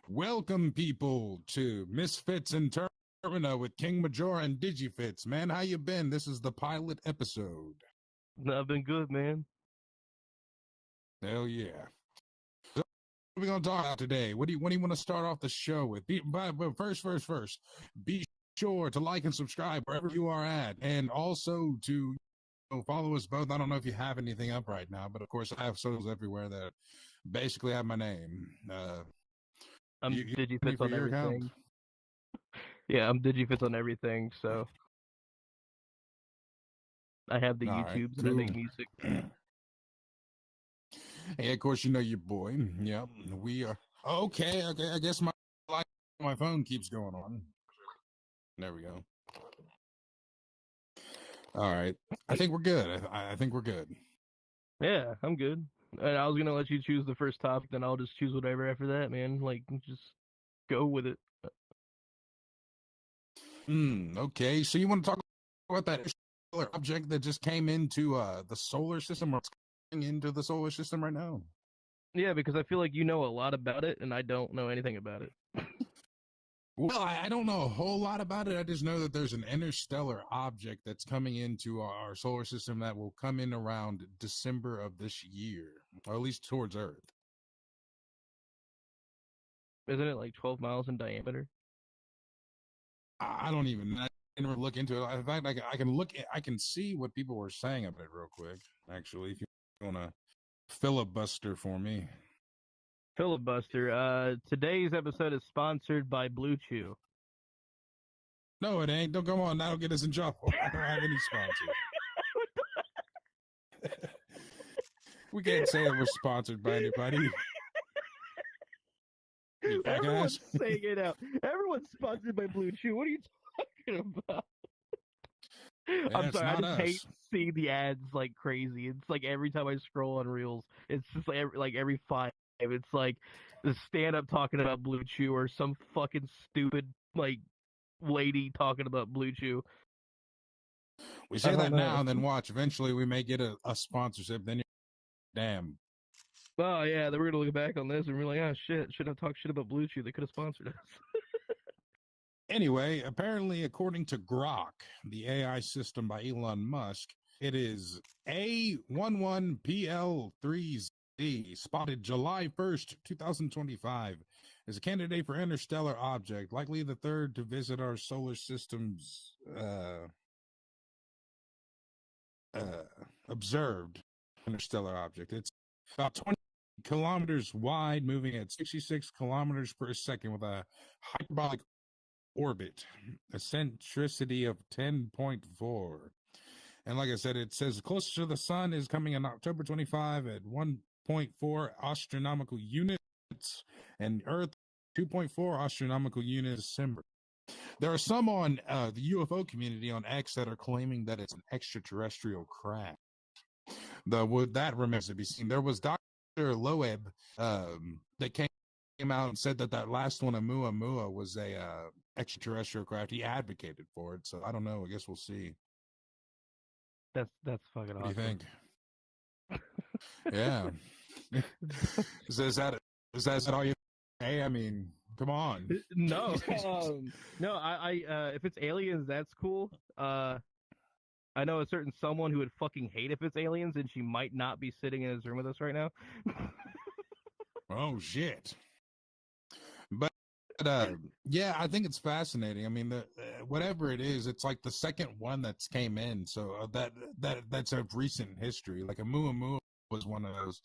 Welcome, people, to Misfits and Termina with King Majora and DigiFits. Man, how you been? This is the pilot episode. No, I've been good, man. Hell yeah. So, what are we going to talk about today? What do you want to start off the show with? But first, be sure to like and subscribe wherever you are at, and also to follow us both. I don't know if you have anything up right now, but of course I have socials everywhere that basically have my name. I'm you DigiFits for on your account? everything. Yeah, I'm DigiFits on everything, so I have the All right, YouTubes and I cool. make music. Hey, of course, you know your boy. Yep, we are okay. I guess my phone keeps going on. There we go. All right, I think we're good. I think we're good. Yeah, I'm good. And I was gonna let you choose the first topic, then I'll just choose whatever after that, man. Like, just go with it. Okay, so you want to talk about that interstellar object that just came into the solar system, or it's coming into the solar system right now? Yeah, because I feel like you know a lot about it, and I don't know anything about it. Well, I don't know a whole lot about it. I just know that there's an interstellar object that's coming into our solar system that will come in around December of this year, or at least towards Earth. Isn't it like 12 miles in diameter? I don't even. I didn't really look into it. In fact, I can look. I can see what people were saying about it real quick. Actually, if you want to filibuster for me. Filibuster. Today's episode is sponsored by Blue Chew. No, it ain't. Don't come on. That'll get us in trouble. I don't have any sponsors. We can't say that we're sponsored by anybody. Everyone's saying it out. Everyone's sponsored by Blue Chew. What are you talking about? Yeah, I'm sorry, I just us. hate seeing the ads like crazy. It's like every time I scroll on Reels, it's just like every 5. It's like the stand-up talking about Blue Chew or some fucking stupid like lady talking about Blue Chew. We say that now, and then watch. Eventually, we may get a sponsorship. Then, damn. Oh yeah, then we're gonna look back on this and we're like, oh shit, should have talked shit about Blue Chew. They could have sponsored us. Anyway, apparently, according to Grok, the AI system by Elon Musk, it is A11PL3Z, spotted July 1st, 2025, as a candidate for interstellar object, likely the third to visit our solar system's observed interstellar object. It's about 20 kilometers wide, moving at 66 kilometers per second with a hyperbolic orbit, eccentricity of 10.4. And like I said, it says closest to the sun is coming in October 25 at 1.4 astronomical units, and Earth 2.4 astronomical units December. There are some on the UFO community on X that are claiming that it's an extraterrestrial craft. That remains to be seen. There was Dr. Loeb that came out and said that last one, Oumuamua, was a extraterrestrial craft. He advocated for it, so I don't know. I guess we'll see. That's fucking awesome. What do you think? Yeah. is that all you? Hey, I mean, come on. No, no. I if it's aliens, that's cool. I know a certain someone who would fucking hate if it's aliens, and she might not be sitting in this room with us right now. Oh shit. But yeah, I think it's fascinating. I mean, whatever it is, it's like the second one that's came in. So that's of recent history. Like Oumuamua was one of those,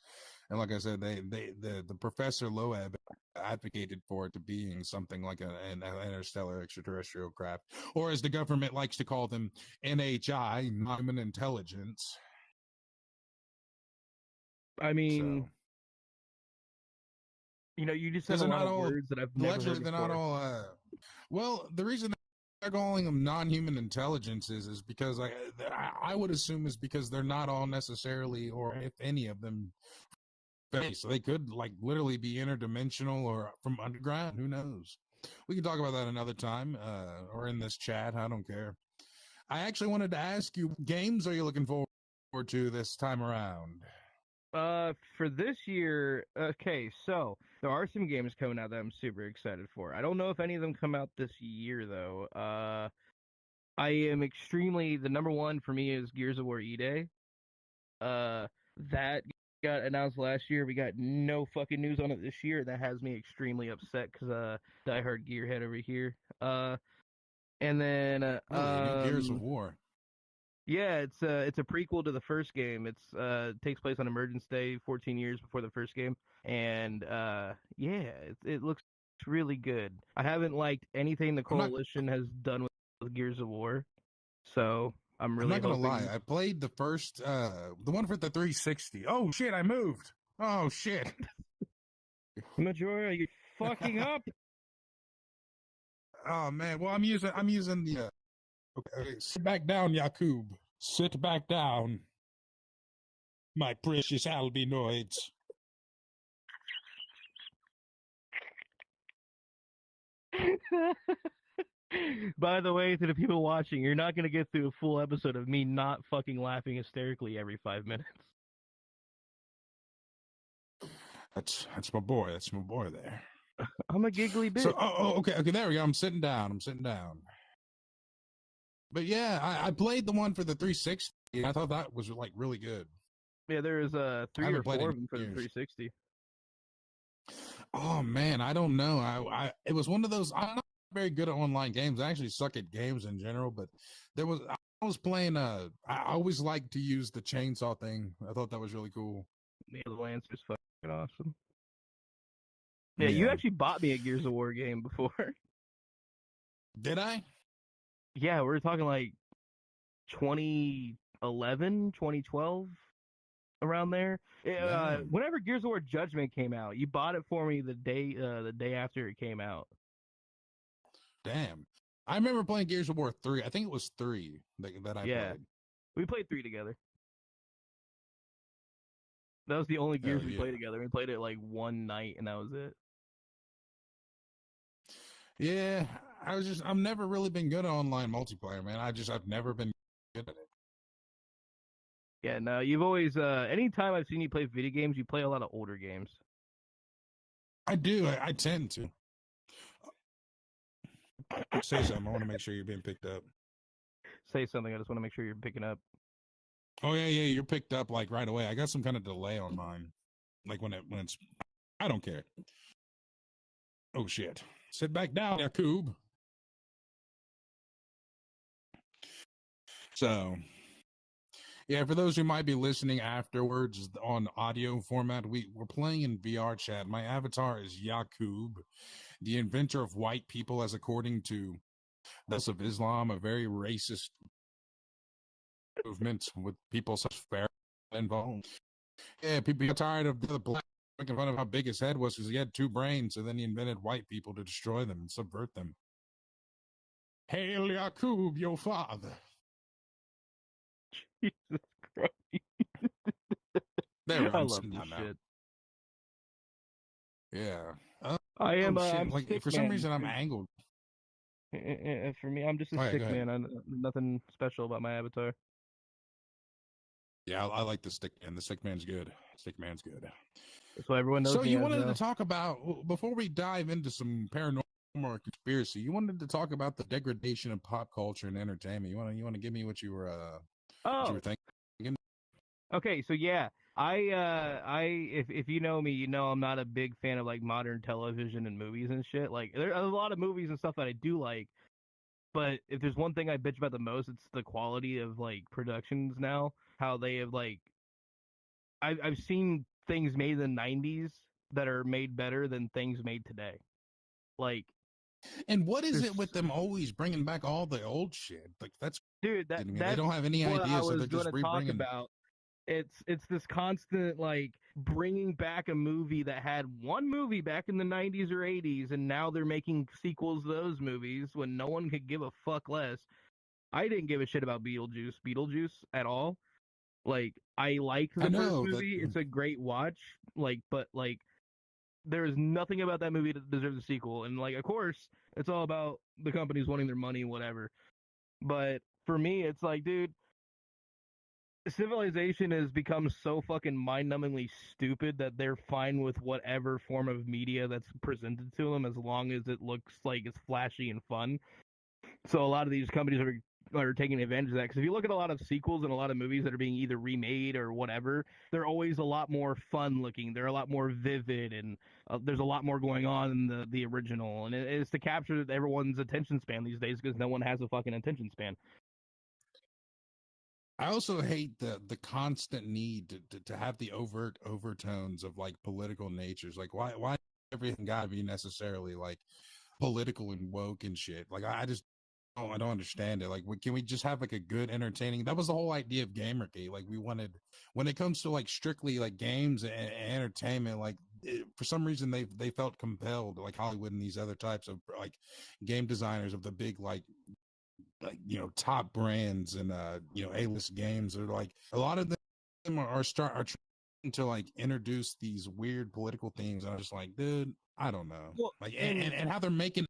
and like I said, the Professor Loeb advocated for it to being something like an interstellar extraterrestrial craft, or as the government likes to call them, NHI, non-human intelligence. I mean. So. You know, you just said a lot of words that I've never heard before. They're not all. Well, the reason they're calling them non-human intelligences is because I would assume is because they're not all necessarily, or if any of them, space. So they could like literally be interdimensional or from underground. Who knows? We can talk about that another time, or in this chat. I don't care. I actually wanted to ask you, what games are you looking forward to this time around? For this year, okay, so There are some games coming out that I'm super excited for. I don't know if any of them come out this year though. I am extremely the number one for me is Gears of War E-Day. That got announced last year. We got no fucking news on it this year. That has me extremely upset because diehard gearhead over here. And then Really, new Gears of War. yeah, it's a prequel to the first game. It takes place on Emergence Day, 14 years before the first game, and yeah, it looks really good. I haven't liked anything the Coalition has done with Gears of War, so I'm really not gonna hoping... lie. I played the first, the one for the 360. Oh shit! I moved. Oh shit! Majora, you fucking up. Oh man. Well, I'm using the. Okay, sit back down, Yakub. Sit back down, my precious albinoids. By the way, to the people watching, you're not gonna get through a full episode of me not fucking laughing hysterically every 5 minutes. That's my boy. That's my boy there. I'm a giggly bitch. So, okay, there we go. I'm sitting down. But yeah, I played the one for the 360. I thought that was like really good. Yeah, there's 3 or 4 of them for the 360. Oh man, I don't know. I it was one of those. I'm not very good at online games. I actually suck at games in general. But I was playing. I always like to use the chainsaw thing. I thought that was really cool. Yeah, the Lancer's fucking awesome. Yeah, you actually bought me a Gears of War game before. Did I? Yeah, we were talking like 2011, 2012, around there. Whenever Gears of War Judgment came out, you bought it for me the day after it came out. Damn. I remember playing Gears of War 3. I think it was 3 that I played. We played 3 together. That was the only Gears we played together. We played it like one night, and that was it. Yeah, I've never really been good at online multiplayer, man. I've never been good at it. Yeah, no, you've always, anytime I've seen you play video games, you play a lot of older games. I do. I tend to. Say something. I want to make sure you're being picked up. Say something. I just want to make sure you're picking up. Oh yeah, you're picked up like right away. I got some kind of delay on mine. Like when it's I don't care. Oh shit. Sit back down, Yakub. So yeah, for those who might be listening afterwards on audio format, we're playing in VR chat. My avatar is Yakub, the inventor of white people, as according to those of Islam, a very racist movement with people such fair involved. Yeah, people got tired of the black making fun of how big his head was because he had 2 brains, and then he invented white people to destroy them and subvert them. Hail Yakub, your father. Jesus Christ. There, I love this shit. Yeah. I am like for some reason I'm angled. For me, I'm just a stick man. I'm nothing special about my avatar. Yeah, I like the stick man. The stick man's good. Stick man's good. So everyone knows. So you wanted to talk about, before we dive into some paranormal or conspiracy, you wanted to talk about the degradation of pop culture and entertainment. You want to give me what you were thinking? Okay, so yeah, if you know me, you know I'm not a big fan of like modern television and movies and shit. Like there are a lot of movies and stuff that I do like, but if there's one thing I bitch about the most, it's the quality of like productions now. How they have like, I've seen things made in the 90s that are made better than things made today. Like, and what is it with them always bringing back all the old shit? Like that's dude, they don't have any ideas, so they're just rebringing. About. It's this constant like bringing back a movie that had one movie back in the 90s or 80s, and now they're making sequels to those movies when no one could give a fuck less. I didn't give a shit about Beetlejuice at all. Like, I liked the first movie. It's a great watch. Like, but like, there is nothing about that movie that deserves a sequel. And like, of course, it's all about the companies wanting their money, whatever. But for me, it's like, dude, civilization has become so fucking mind-numbingly stupid that they're fine with whatever form of media that's presented to them as long as it looks like it's flashy and fun. So a lot of these companies are taking advantage of that, because if you look at a lot of sequels and a lot of movies that are being either remade or whatever, they're always a lot more fun looking. They're a lot more vivid, and there's a lot more going on in the original. And it's to capture everyone's attention span these days, because no one has a fucking attention span. I also hate the constant need to have the overt overtones of like political natures. Like why everything gotta be necessarily like political and woke and shit. Like I just I don't understand it. Like can we just have like a good entertaining? That was the whole idea of Gamergate. Like we wanted, when it comes to like strictly like games and entertainment, like for some reason they felt compelled, like Hollywood and these other types of like game designers of the big like top brands and A-list games are like a lot of them are trying to like introduce these weird political themes, and I'm just like, dude, I don't know. Well, Like and how they're making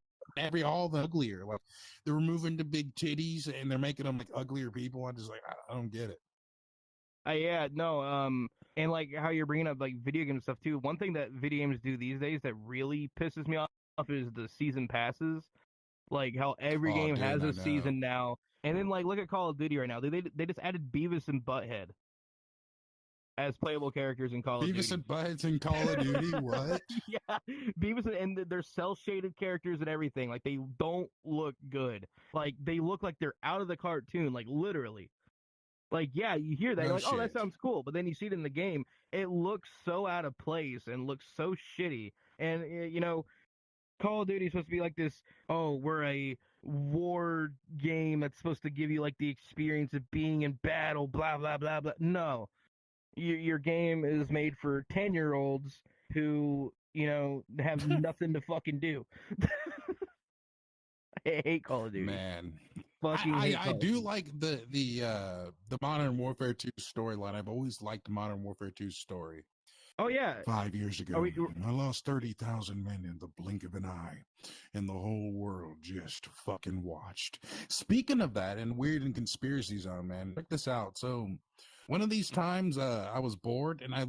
all the uglier, like they're removing the big titties and they're making them like uglier people. I just like I don't get it. yeah, no, and like how you're bringing up like video game stuff too. One thing that video games do these days that really pisses me off is the season passes. Like how every Oh game dude, has I a know. season now, and then like look at Call of Duty right now. They just added Beavis and Butthead as playable characters in Call of Beavis Duty. and Butthead's in Call of Duty. What? Yeah, Beavis and they're cell shaded characters and everything. Like they don't look good. Like they look like they're out of the cartoon. Like literally. Like yeah, you hear that, No you're like, oh, that shit. sounds cool. But then you see it in the game, it looks so out of place and looks so shitty. And Call of Duty is supposed to be like this. Oh, we're a war game that's supposed to give you like the experience of being in battle. Blah blah blah blah. No, your game is made for 10-year-olds who have nothing to fucking do. I hate Call of Duty. Man, Fucking hate I Call of do Duty. like the Modern Warfare 2 storyline. I've always liked Modern Warfare 2's story. Oh yeah. 5 years Are ago, we? I lost 30,000 men in the blink of an eye, and the whole world just fucking watched. Speaking of that, and weird and conspiracy zone, man, check this out. So, one of these times, I was bored, and I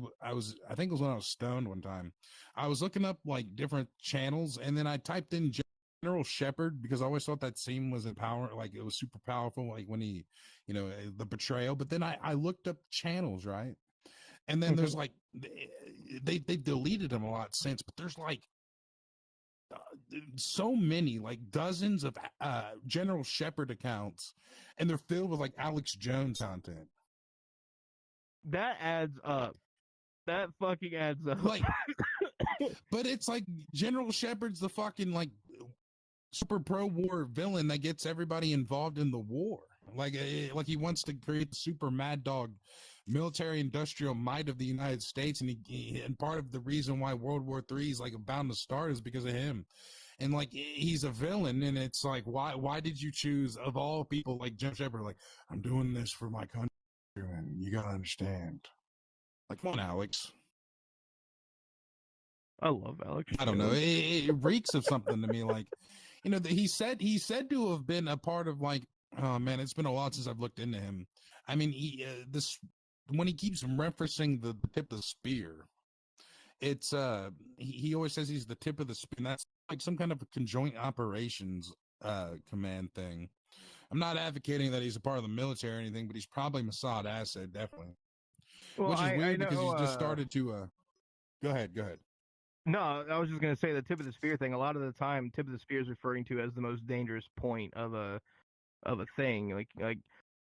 think it was when I was stoned one time. I was looking up like different channels, and then I typed in General Shepard because I always thought that scene was like it was super powerful, like when he, the betrayal. But then I looked up channels, right? And then there's like they deleted them a lot since, but there's like uh, so many, like dozens of General Shepard accounts, and they're filled with like Alex Jones content. That adds up. That fucking adds up. Like, but it's like General Shepard's the fucking like super pro war villain that gets everybody involved in the war. Like he wants to create the super mad dog military industrial might of the United States, and and part of the reason why World War III is like bound to start is because of him. And like he's a villain, and it's like why did you choose of all people like Jim Shepard? Like, I'm doing this for my country, man. You gotta understand. Like, come on, Alex. I love Alex. I don't know. It reeks of something to me. Like, he said to have been a part of like, oh man, it's been a while since I've looked into him. I mean, this when he keeps referencing the tip of the spear, it's he always says he's the tip of the spear. And that's like some kind of a conjoint operations command thing. I'm not advocating that he's a part of the military or anything, but he's probably Mossad asset, definitely. Well, Which is I weird because know. he's just started to. Go ahead. No, I was just gonna say the tip of the spear thing. A lot of the time, tip of the spear is referring to as the most dangerous point of a thing. Like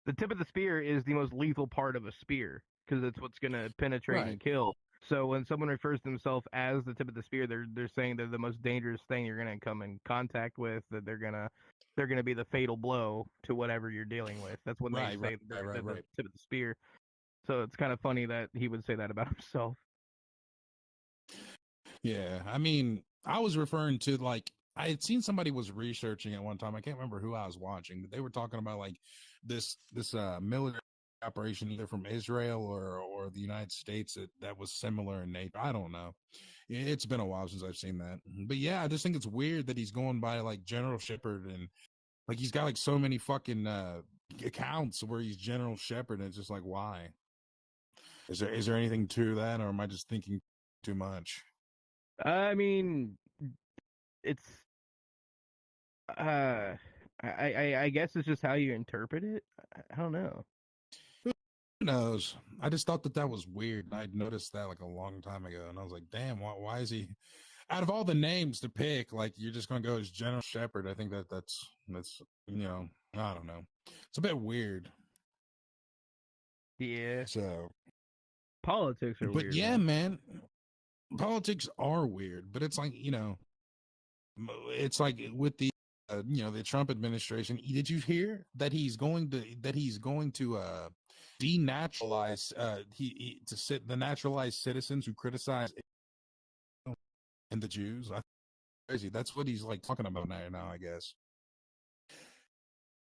the tip of the spear is the most lethal part of a spear because it's what's gonna penetrate Right. and kill. So when someone refers to themselves as the tip of the spear, they're saying they're the most dangerous thing you're gonna come in contact with. That they're gonna be the fatal blow to whatever you're dealing with. That's when they say they're the tip of the spear. So it's kind of funny that he would say that about himself. Yeah, I mean, I was referring to like I had seen somebody was researching at one time. I can't remember who I was watching, but they were talking about like this military operation either from Israel or the United States that was similar in nature. I don't know. It's been a while since I've seen that. But yeah, I just think it's weird that he's going by like General Shepard, and like he's got like so many fucking accounts where he's General Shepherd, and it's just like, why? Is there anything to that, or am I just thinking too much? I mean, it's I guess it's just how you interpret it. I don't know. Who knows? I just thought that was weird. I'd noticed that like a long time ago, and I was like, damn, why is he? Out of all the names to pick, like you're just gonna go as General Shepherd. I think that's I don't know. It's a bit weird. Yeah. So Politics are but weird. yeah, man, politics are weird. But it's like it's like with the the Trump administration. Did you hear that he's going to denaturalize the naturalized citizens who criticize and the Jews? Crazy. That's what he's like talking about now, I guess.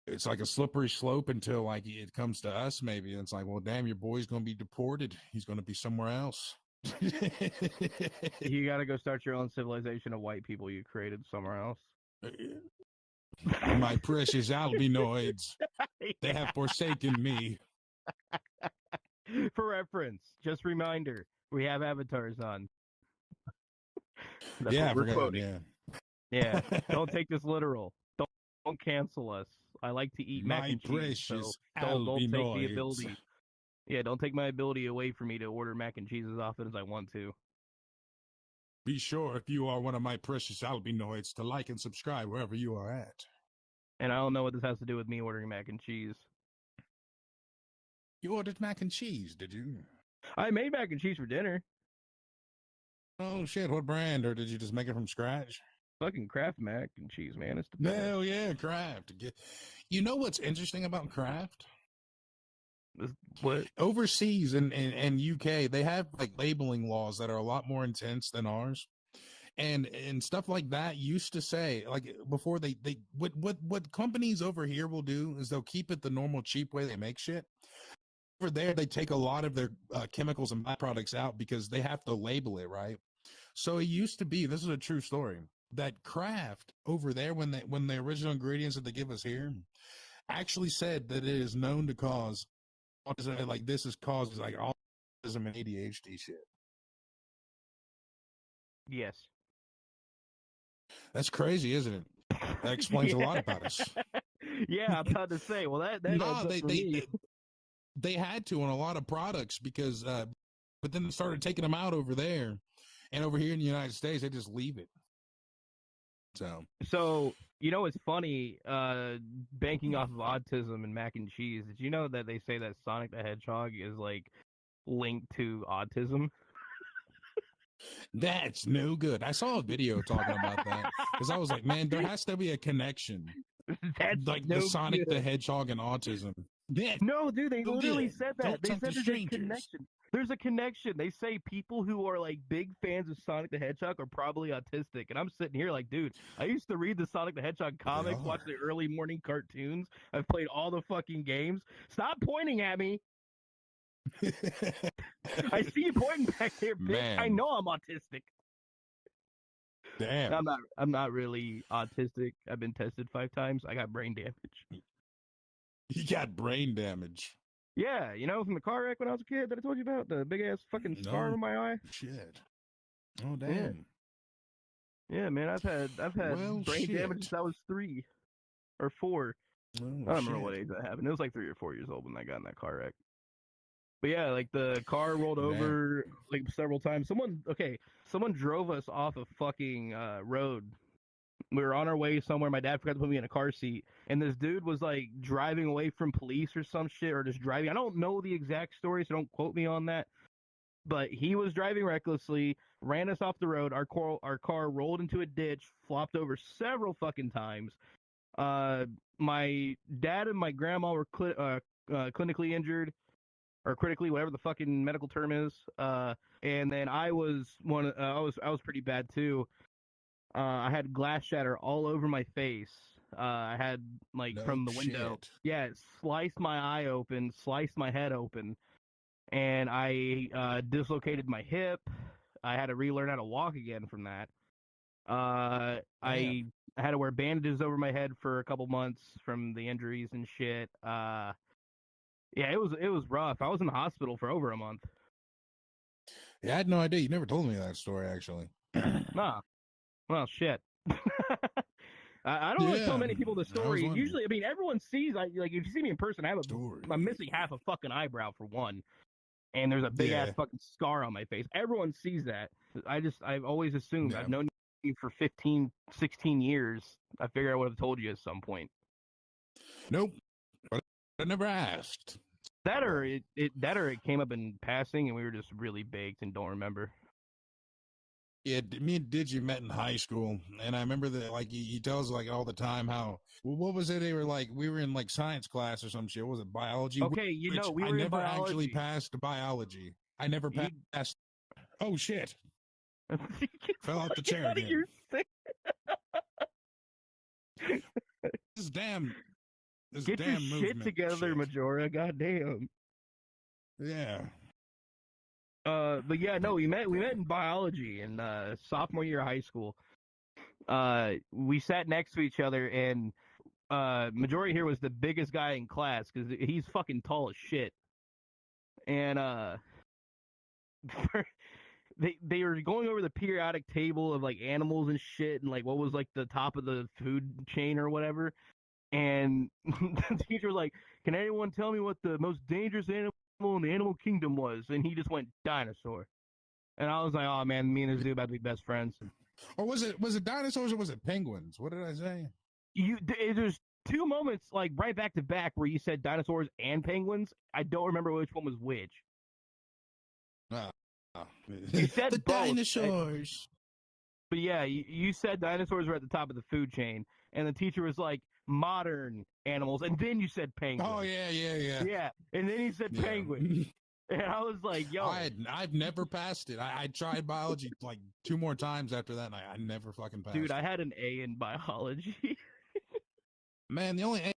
It's like a slippery slope until like it comes to us, maybe. And it's like, well, damn, your boy's going to be deported. He's going to be somewhere else. You got to go start your own civilization of white people you created somewhere else. My precious albinoids, they have forsaken me. For reference, just reminder, we have avatars on. That's Yeah, what we're quoting. Yeah. Don't take this literal. Don't cancel us. I like to eat mac and cheese, so don't take the ability. Yeah, don't take my ability away from me to order mac and cheese as often as I want to. Be sure, if you are one of my precious albinoids, to like and subscribe wherever you are at. And I don't know what this has to do with me ordering mac and cheese. You ordered mac and cheese, did you? I made mac and cheese for dinner. Oh shit, what brand? Or did you just make it from scratch? Fucking Kraft mac and cheese, man. It's the best. Hell yeah, Kraft. You know what's interesting about Kraft? What? Overseas and UK, they have like labeling laws that are a lot more intense than ours. And stuff like that used to say, like, before they what companies over here will do is they'll keep it the normal cheap way they make shit. Over there, they take a lot of their chemicals and byproducts out because they have to label it, right? So it used to be, this is a true story, that Kraft over there, when the original ingredients that they give us here actually said that it is known to cause autism, like this is causes like autism and ADHD shit. Yes. That's crazy, isn't it? That explains a lot about us. Yeah, I'm about to say. Well, that no, they had to on a lot of products because, but then they started taking them out over there, and over here in the United States, they just leave it. So you know, it's funny. Banking off of autism and mac and cheese. Did you know that they say that Sonic the Hedgehog is like linked to autism? That's no good. I saw a video talking about that because I was like, man, there has to be a connection. That's like no the Sonic the Hedgehog and autism. No, dude, they literally said that. They said there's a connection. There's a connection. They say people who are like big fans of Sonic the Hedgehog are probably autistic. And I'm sitting here like, dude, I used to read the Sonic the Hedgehog comics, watch the early morning cartoons. I've played all the fucking games. Stop pointing at me. I see you pointing back there, bitch. Man. I know I'm autistic. Damn. I'm not really autistic. I've been tested 5 times. I got brain damage. You got brain damage. Yeah, you know, from the car wreck when I was a kid that I told you about, the big ass fucking scar on my eye. Shit. Oh damn. Yeah, man, I've had brain damage since I was 3 or 4. I don't remember what age that happened. It was like 3 or 4 years old when I got in that car wreck. But yeah, like the car rolled over like several times. Someone drove us off a fucking road. We were on our way somewhere. My dad forgot to put me in a car seat, and this dude was like driving away from police or some shit, or just driving. I don't know the exact story, so don't quote me on that. But he was driving recklessly, ran us off the road. Our car rolled into a ditch, flopped over several fucking times. My dad and my grandma were clinically injured, or critically, whatever the fucking medical term is. And then I was I was pretty bad too. I had glass shatter all over my face. I had from the window. Yeah, it sliced my eye open, sliced my head open, and I dislocated my hip. I had to relearn how to walk again from that. I I had to wear bandages over my head for a couple months from the injuries and shit. Yeah, it was rough. I was in the hospital for over a month. Yeah, I had no idea. You never told me that story, actually. Nah, well, shit. I don't really tell Yeah, many people the I was story. wondering. Usually, I mean, everyone sees. Like, if you see me in person, Story. I'm missing half a fucking eyebrow for one, and there's a big ass Yeah. fucking scar on my face. Everyone sees that. I've always assumed. Yeah. I've known you for 15, 16 years. I figure I would have told you at some point. Nope. But I never asked. That or it came up in passing, and we were just really baked and don't remember. Yeah, me and Digi met in high school, and I remember that, like, he tells, like, all the time how, well, what was it? They were like, we were in, like, science class or some shit. What was it, biology? Okay, We were I in never biology. actually passed biology. I never passed. Oh, shit. Fell off the chair again. This damn Get your shit together, Majora. Goddamn. Yeah. But yeah, no, we met in biology in sophomore year of high school. We sat next to each other, and Majora here was the biggest guy in class because he's fucking tall as shit. And they were going over the periodic table of like animals and shit, and like what was like the top of the food chain or whatever. And the teacher was like, "Can anyone tell me what the most dangerous animal in the animal kingdom was?" And he just went dinosaur. And I was like, "Oh man, me and this dude about to be best friends." Or was it dinosaurs or was it penguins? What did I say? There's two moments like right back to back where you said dinosaurs and penguins. I don't remember which one was which. You said the both. dinosaurs. But yeah, you said dinosaurs were at the top of the food chain, and the teacher was like, modern animals, and then you said penguin. Oh yeah. Yeah, and then he said penguin, and I was like, "Yo, I've never passed it. I tried biology like 2 more times after that, and I never fucking passed. Dude, I had an A in biology. Man, the only A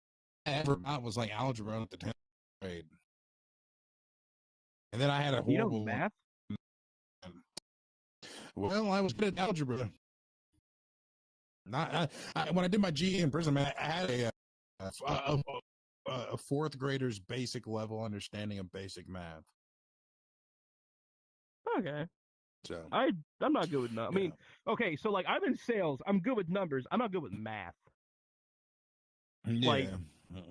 I ever got was like algebra at the 10th grade, and then I had a horrible math. Well, I was good at algebra. Not when I did my GE in prison, man, I had a 4th grader's basic level understanding of basic math. Okay. So I'm not good with numbers. I mean, okay, so like I'm in sales. I'm good with numbers. I'm not good with math. Yeah, like,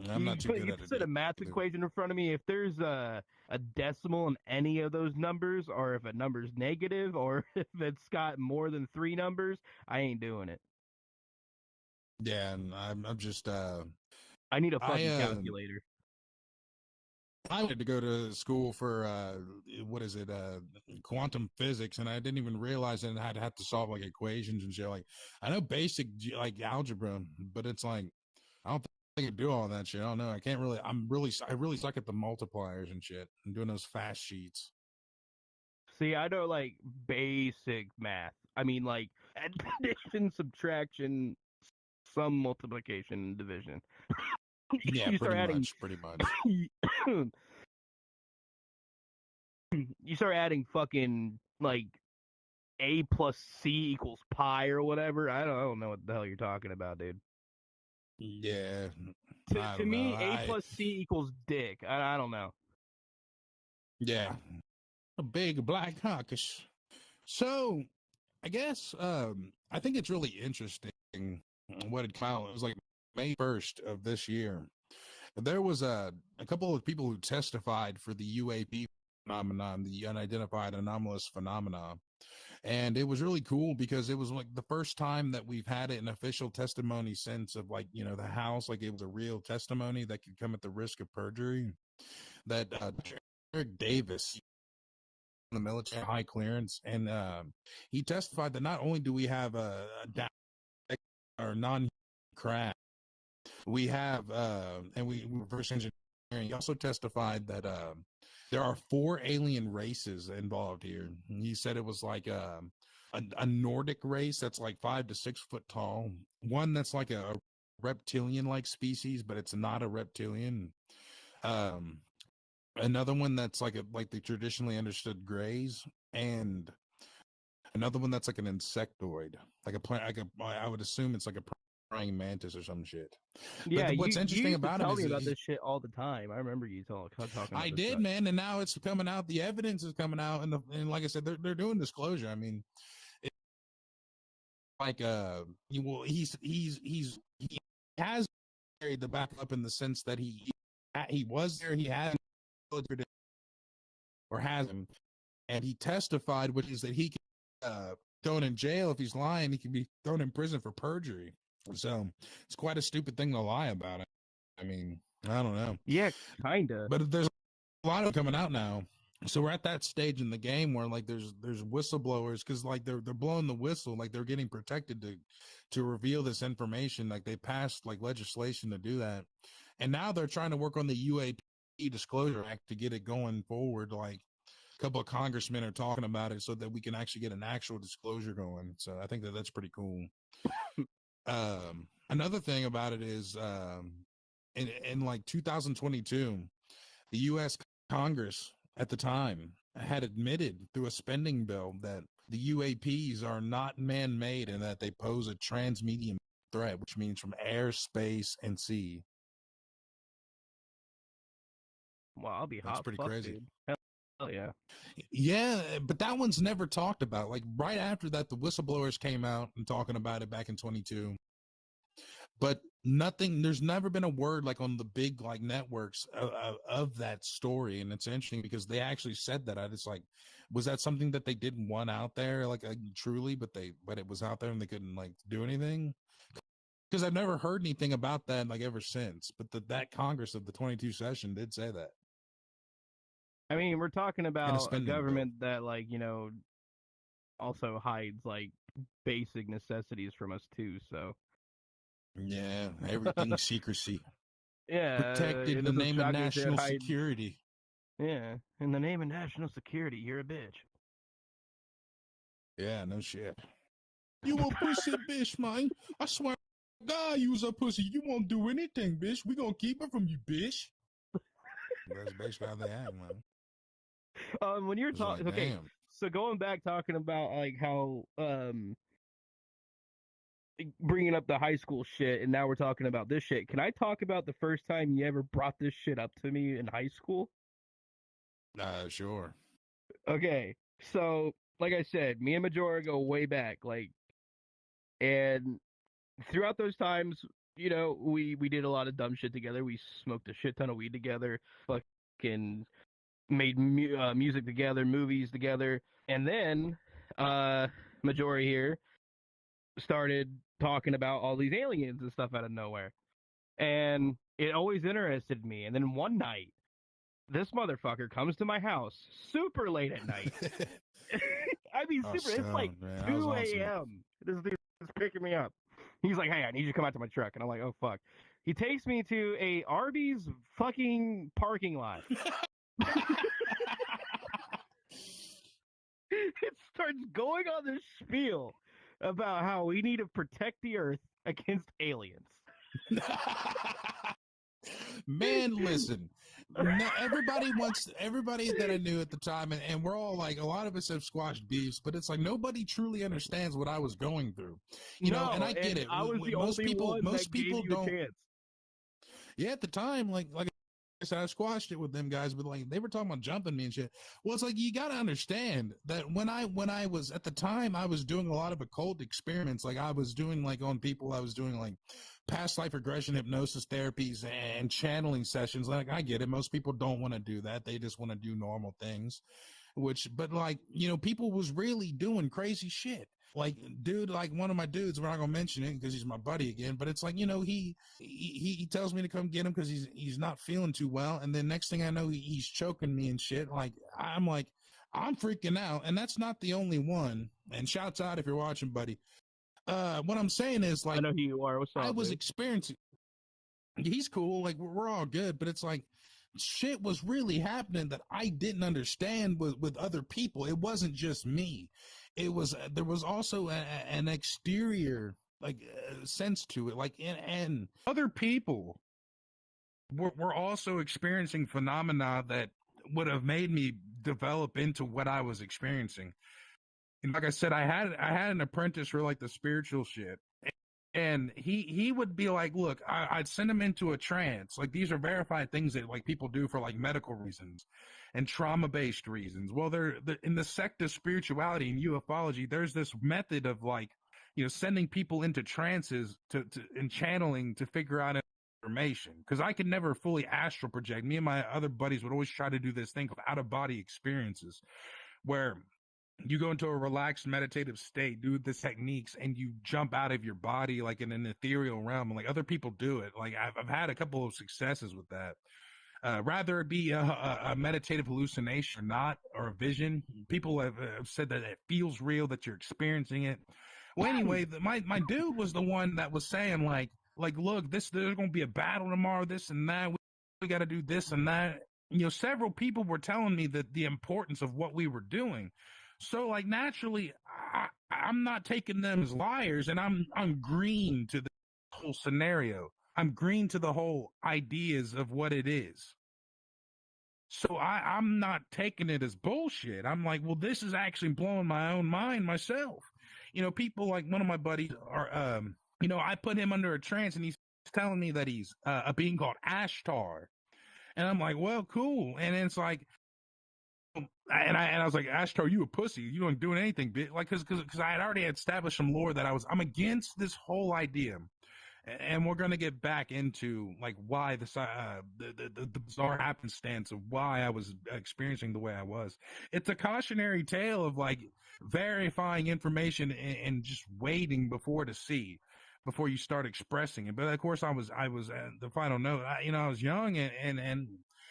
I'm not too good at it. You put a math equation in front of me. If there's a decimal in any of those numbers, or if a number's negative, or if it's got more than 3 numbers, I ain't doing it. Yeah, and I'm just I need a fucking calculator. I wanted to go to school for what is it, quantum physics, and I didn't even realize that I had to have to solve like equations and shit. Like I know basic like algebra, but it's like I don't think I can do all that shit. I don't know. I can't really. I really suck at the multipliers and shit. I'm doing those fast sheets. See, I know like basic math. I mean, like addition, subtraction, some multiplication, and division. Yeah, pretty much. You start adding fucking like A plus C equals pi or whatever. I don't know what the hell you're talking about, dude. Yeah. To me, A plus C equals dick. I don't know. Yeah. A big black caucus. So, I guess I think it's really interesting what had come out. It was like May 1st of this year. There was a couple of people who testified for the UAP phenomenon, the unidentified anomalous phenomena. And it was really cool because it was like the first time that we've had an official testimony since of like, you know, the House, like it was a real testimony that could come at the risk of perjury. That Eric Davis, the military high clearance, and he testified that not only do we have a or non-craft, we have and we reverse engineering. He also testified that there are 4 alien races involved here. He said it was like a Nordic race that's like 5 to 6 foot tall, one that's like a reptilian like species, but it's not a reptilian. Another one that's like the traditionally understood grays, and another one that's like an insectoid, like a plant. I would assume it's like a praying mantis or some shit. Yeah, But what's you interesting used to about him tell is me that about this shit all the time. I remember you talking about I this did, stuff. man, and now it's coming out. The evidence is coming out, and like I said, they're doing disclosure. I mean, it's like he has the backup in the sense that he was there, he had or has him, and he testified, which is that he can thrown in jail if he's lying. He can be thrown in prison for perjury. So it's quite a stupid thing to lie about it. I mean, I don't know. Yeah, kinda. But there's a lot of coming out now. So we're at that stage in the game where like there's whistleblowers because like they're blowing the whistle, like they're getting protected to reveal this information. Like they passed like legislation to do that, and now they're trying to work on the UAP Disclosure Act to get it going forward. Like a couple of congressmen are talking about it so that we can actually get an actual disclosure going. So I think that that's pretty cool. Another thing about it is in like 2022, the U.S. Congress at the time had admitted through a spending bill that the UAPs are not man-made and that they pose a transmedium threat, which means from air, space, and sea. Well, I'll be That's hot pretty fuck, crazy. dude. Hell yeah. Yeah, but that one's never talked about. Like right after that, the whistleblowers came out and talking about it back in 22. But nothing, there's never been a word like on the big like networks of that story. And it's interesting because they actually said that. I just like, was that something that they didn't want out there like truly, but it was out there and they couldn't like do anything? Because I've never heard anything about that like ever since. But that Congress of the 22 session did say that. I mean, we're talking In a about a spending bill. government that, like, also hides like basic necessities from us too. So Yeah, everything's secrecy. yeah, Protected it in the doesn't name of shock me if they're national hiding. security. Yeah, in the name of national security, you're a bitch. Yeah, no shit. You a pussy bitch, man. I swear to God, you was a pussy. You won't do anything, bitch. We gonna keep it from you, bitch. That's basically how they act, man. When you're It's talking, like, okay, damn. so going back talking about like how bringing up the high school shit, and now we're talking about this shit. Can I talk about the first time you ever brought this shit up to me in high school? Sure. Okay, so like I said, me and Majora go way back, like, and throughout those times, we did a lot of dumb shit together. We smoked a shit ton of weed together, fucking made music together, movies together, and then Majora here started talking about all these aliens and stuff out of nowhere, and it always interested me. And then one night, this motherfucker comes to my house super late at night. I mean, super. It's like man. 2 a.m. This dude is picking me up. He's like, "Hey, I need you to come out to my truck," and I'm like, "Oh fuck." He takes me to a Arby's fucking parking lot. It starts going on this spiel about how we need to protect the Earth against aliens. Man, listen. No, everybody that I knew at the time, and we're all like, a lot of us have squashed beefs, but it's like nobody truly understands what I was going through, and I get it. I was the most only people, one most that people gave you don't. a chance. Yeah, at the time, like I said, I squashed it with them guys, but like they were talking about jumping me and shit. Well, it's like you got to understand that when I was at the time, I was doing a lot of occult experiments. Like I was doing like on people, I was doing like past life regression hypnosis therapies and channeling sessions. Like I get it, most people don't want to do that; they just want to do normal things. But like people was really doing crazy shit. Like, dude, like one of my dudes, we're not gonna mention it because he's my buddy again, but it's like, he tells me to come get him because he's not feeling too well, and then next thing I know, he's choking me and shit. Like, I'm freaking out, and that's not the only one. And shouts out if you're watching, buddy. What I'm saying is, like, I know who you are. What's up, I was dude? experiencing. He's cool, like we're all good, but it's like shit was really happening that I didn't understand with other people. It wasn't just me. It was there was also an exterior like sense to it, like and other people were also experiencing phenomena that would have made me develop into what I was experiencing. And like I said, I had an apprentice for like the spiritual shit. And he would be like, look, I'd send him into a trance. Like, these are verified things that like people do for like medical reasons and trauma-based reasons. Well, they're in the sect of spirituality and ufology, there's this method of like, sending people into trances to and channeling to figure out information. Because I could never fully astral project. Me and my other buddies would always try to do this thing called out-of-body experiences, where you go into a relaxed meditative state, do the techniques, and you jump out of your body like in an ethereal realm. And like, other people do it. Like, I've had a couple of successes with that. Rather it be a meditative hallucination or not, or a vision. People have said that it feels real, that you're experiencing it. Well, anyway, my dude was the one that was saying like, look, there's going to be a battle tomorrow, this and that. We got to do this and that. Several people were telling me that the importance of what we were doing. So, like, naturally, I'm not taking them as liars, and I'm green to the whole scenario. I'm green to the whole ideas of what it is. So I'm not taking it as bullshit. I'm like, well, this is actually blowing my own mind myself. People like one of my buddies are, I put him under a trance, and he's telling me that he's a being called Ashtar. And I'm like, well, cool. And it's like, and I was like, Ashtar, you a pussy. You don't doing anything, bitch. Like, cause I had already established some lore that I'm against this whole idea. And we're going to get back into like why the bizarre happenstance of why I was experiencing the way I was. It's a cautionary tale of like verifying information and just waiting before you start expressing it. But of course, I was the final note. I was young and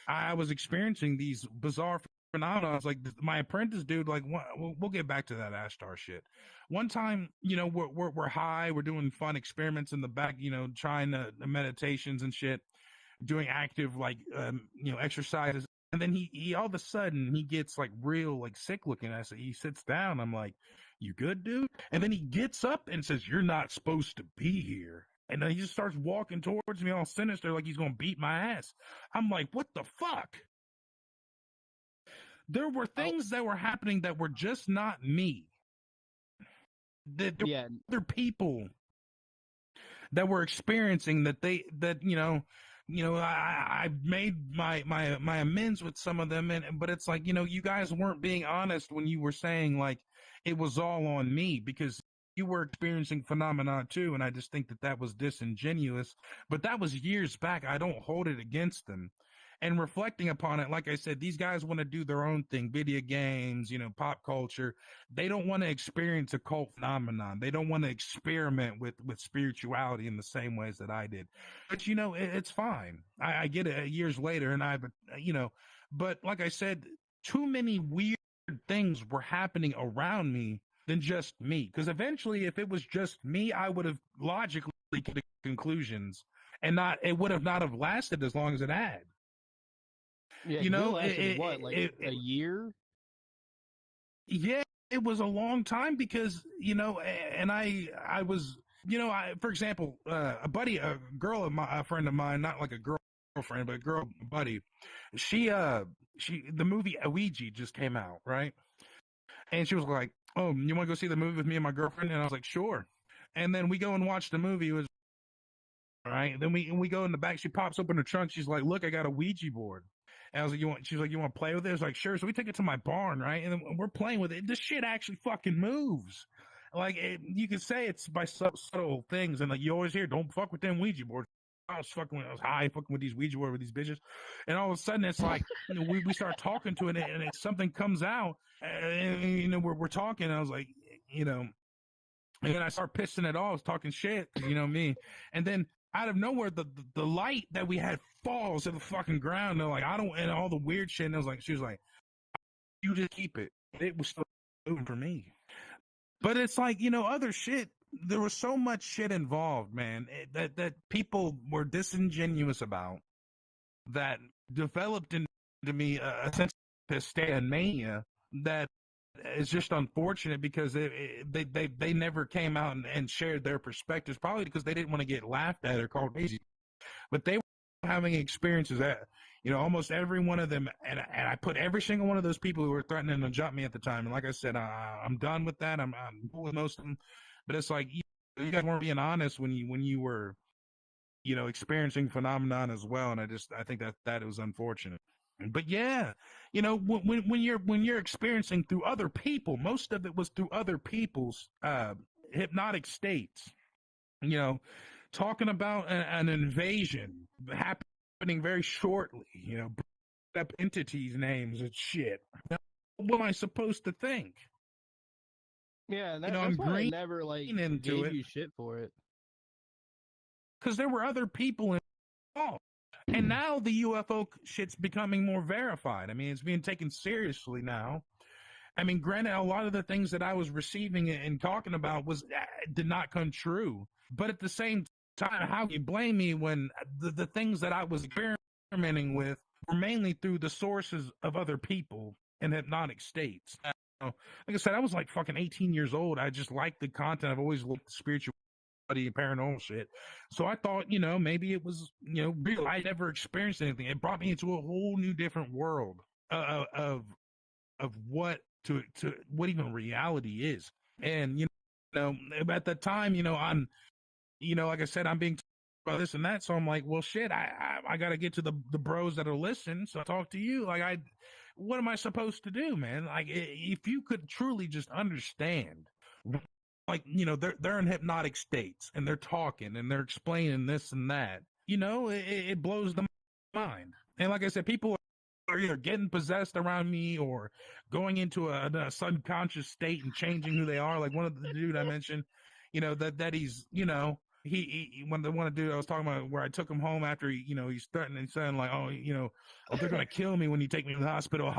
I was experiencing these bizarre phenomena. I was like, my apprentice dude, like, we'll get back to that Ashtar shit. One time, we're high, we're doing fun experiments in the back, trying the meditations and shit, doing active, like, exercises. And then he all of a sudden, he gets like real, like sick looking at us. He sits down. I'm like, you good, dude? And then he gets up and says, you're not supposed to be here. And then he just starts walking towards me all sinister, like he's going to beat my ass. I'm like, what the fuck? There were things that were happening that were just not me. There were other people that were experiencing I made my amends with some of them, but it's like, you guys weren't being honest when you were saying like it was all on me, because you were experiencing phenomena too, and I just think that was disingenuous. But that was years back. I don't hold it against them. And reflecting upon it, like I said, these guys want to do their own thing, video games, pop culture. They don't want to experience a cult phenomenon. They don't want to experiment with spirituality in the same ways that I did. But, it's fine. I get it years later, but like I said, too many weird things were happening around me than just me. Because eventually, if it was just me, I would have logically come to conclusions, and it would have not have lasted as long as it had. Yeah, a year? Yeah, it was a long time because, and I was, for example, a friend of mine, not like a girlfriend, but a girl buddy, the movie Ouija just came out, right? And she was like, oh, you want to go see the movie with me and my girlfriend? And I was like, sure. And then we go and watch the movie. It was, all right. Then we go in the back. She pops open her trunk. She's like, look, I got a Ouija board. And I was like, she's like, you want to play with it? I was like, sure. So we take it to my barn, right? And then we're playing with it. This shit actually fucking moves. Like, you could say it's by subtle things. And like, you always hear, don't fuck with them Ouija boards. I was high, fucking with these Ouija boards with these bitches. And all of a sudden, it's like, we start talking to it, and something comes out. And, we're talking. And I was like, and then I start pissing it off, talking shit, me. And then out of nowhere, the light that we had falls to the fucking ground. And they're like, and all the weird shit. And she was like, you just keep it. It was still moving for me. But it's like, other shit. There was so much shit involved, man, that people were disingenuous about, that developed into me a sense of hysteria that is just unfortunate, because they never came out and shared their perspectives, probably because they didn't want to get laughed at or called crazy. But they were having experiences that, almost every one of them, and I put every single one of those people who were threatening to jump me at the time. And like I said, I'm done with that. I'm cool with most of them. But it's like, you guys weren't being honest when you were, experiencing phenomenon as well, and I think that was unfortunate. But yeah, when you're experiencing through other people, most of it was through other people's hypnotic states. You know, talking about an invasion happening very shortly. Up entities' names and shit. What am I supposed to think? Yeah, that's I'm why I never into gave it you shit for it. because there were other people involved. And now the UFO shit's becoming more verified. I mean, it's being taken seriously now. I mean, granted, a lot of the things that I was receiving and talking about did not come true. But at the same time, how can you blame me when the things that I was experimenting with were mainly through the sources of other people in hypnotic states? Like I said, I was like fucking 18 years old. I just liked the content. I've always looked spiritual and paranormal shit. So I thought, maybe it was, real. I never experienced anything. It brought me into a whole new different world of what to what even reality is. And at the time, I'm, like I said, I'm being about this and that. So I'm like, well, shit, I got to get to the bros that are listening. So I talk to you. Like, what am I supposed to do, man? Like, if you could truly just understand, like, they're in hypnotic states and they're talking and they're explaining this and that, it blows the mind. And like I said, people are either getting possessed around me or going into a subconscious state and changing who they are. Like one of the dude I mentioned, that he's, he when the one dude I was talking about where I took him home after he's starting and saying like, oh, they're gonna kill me when you take me to the hospital,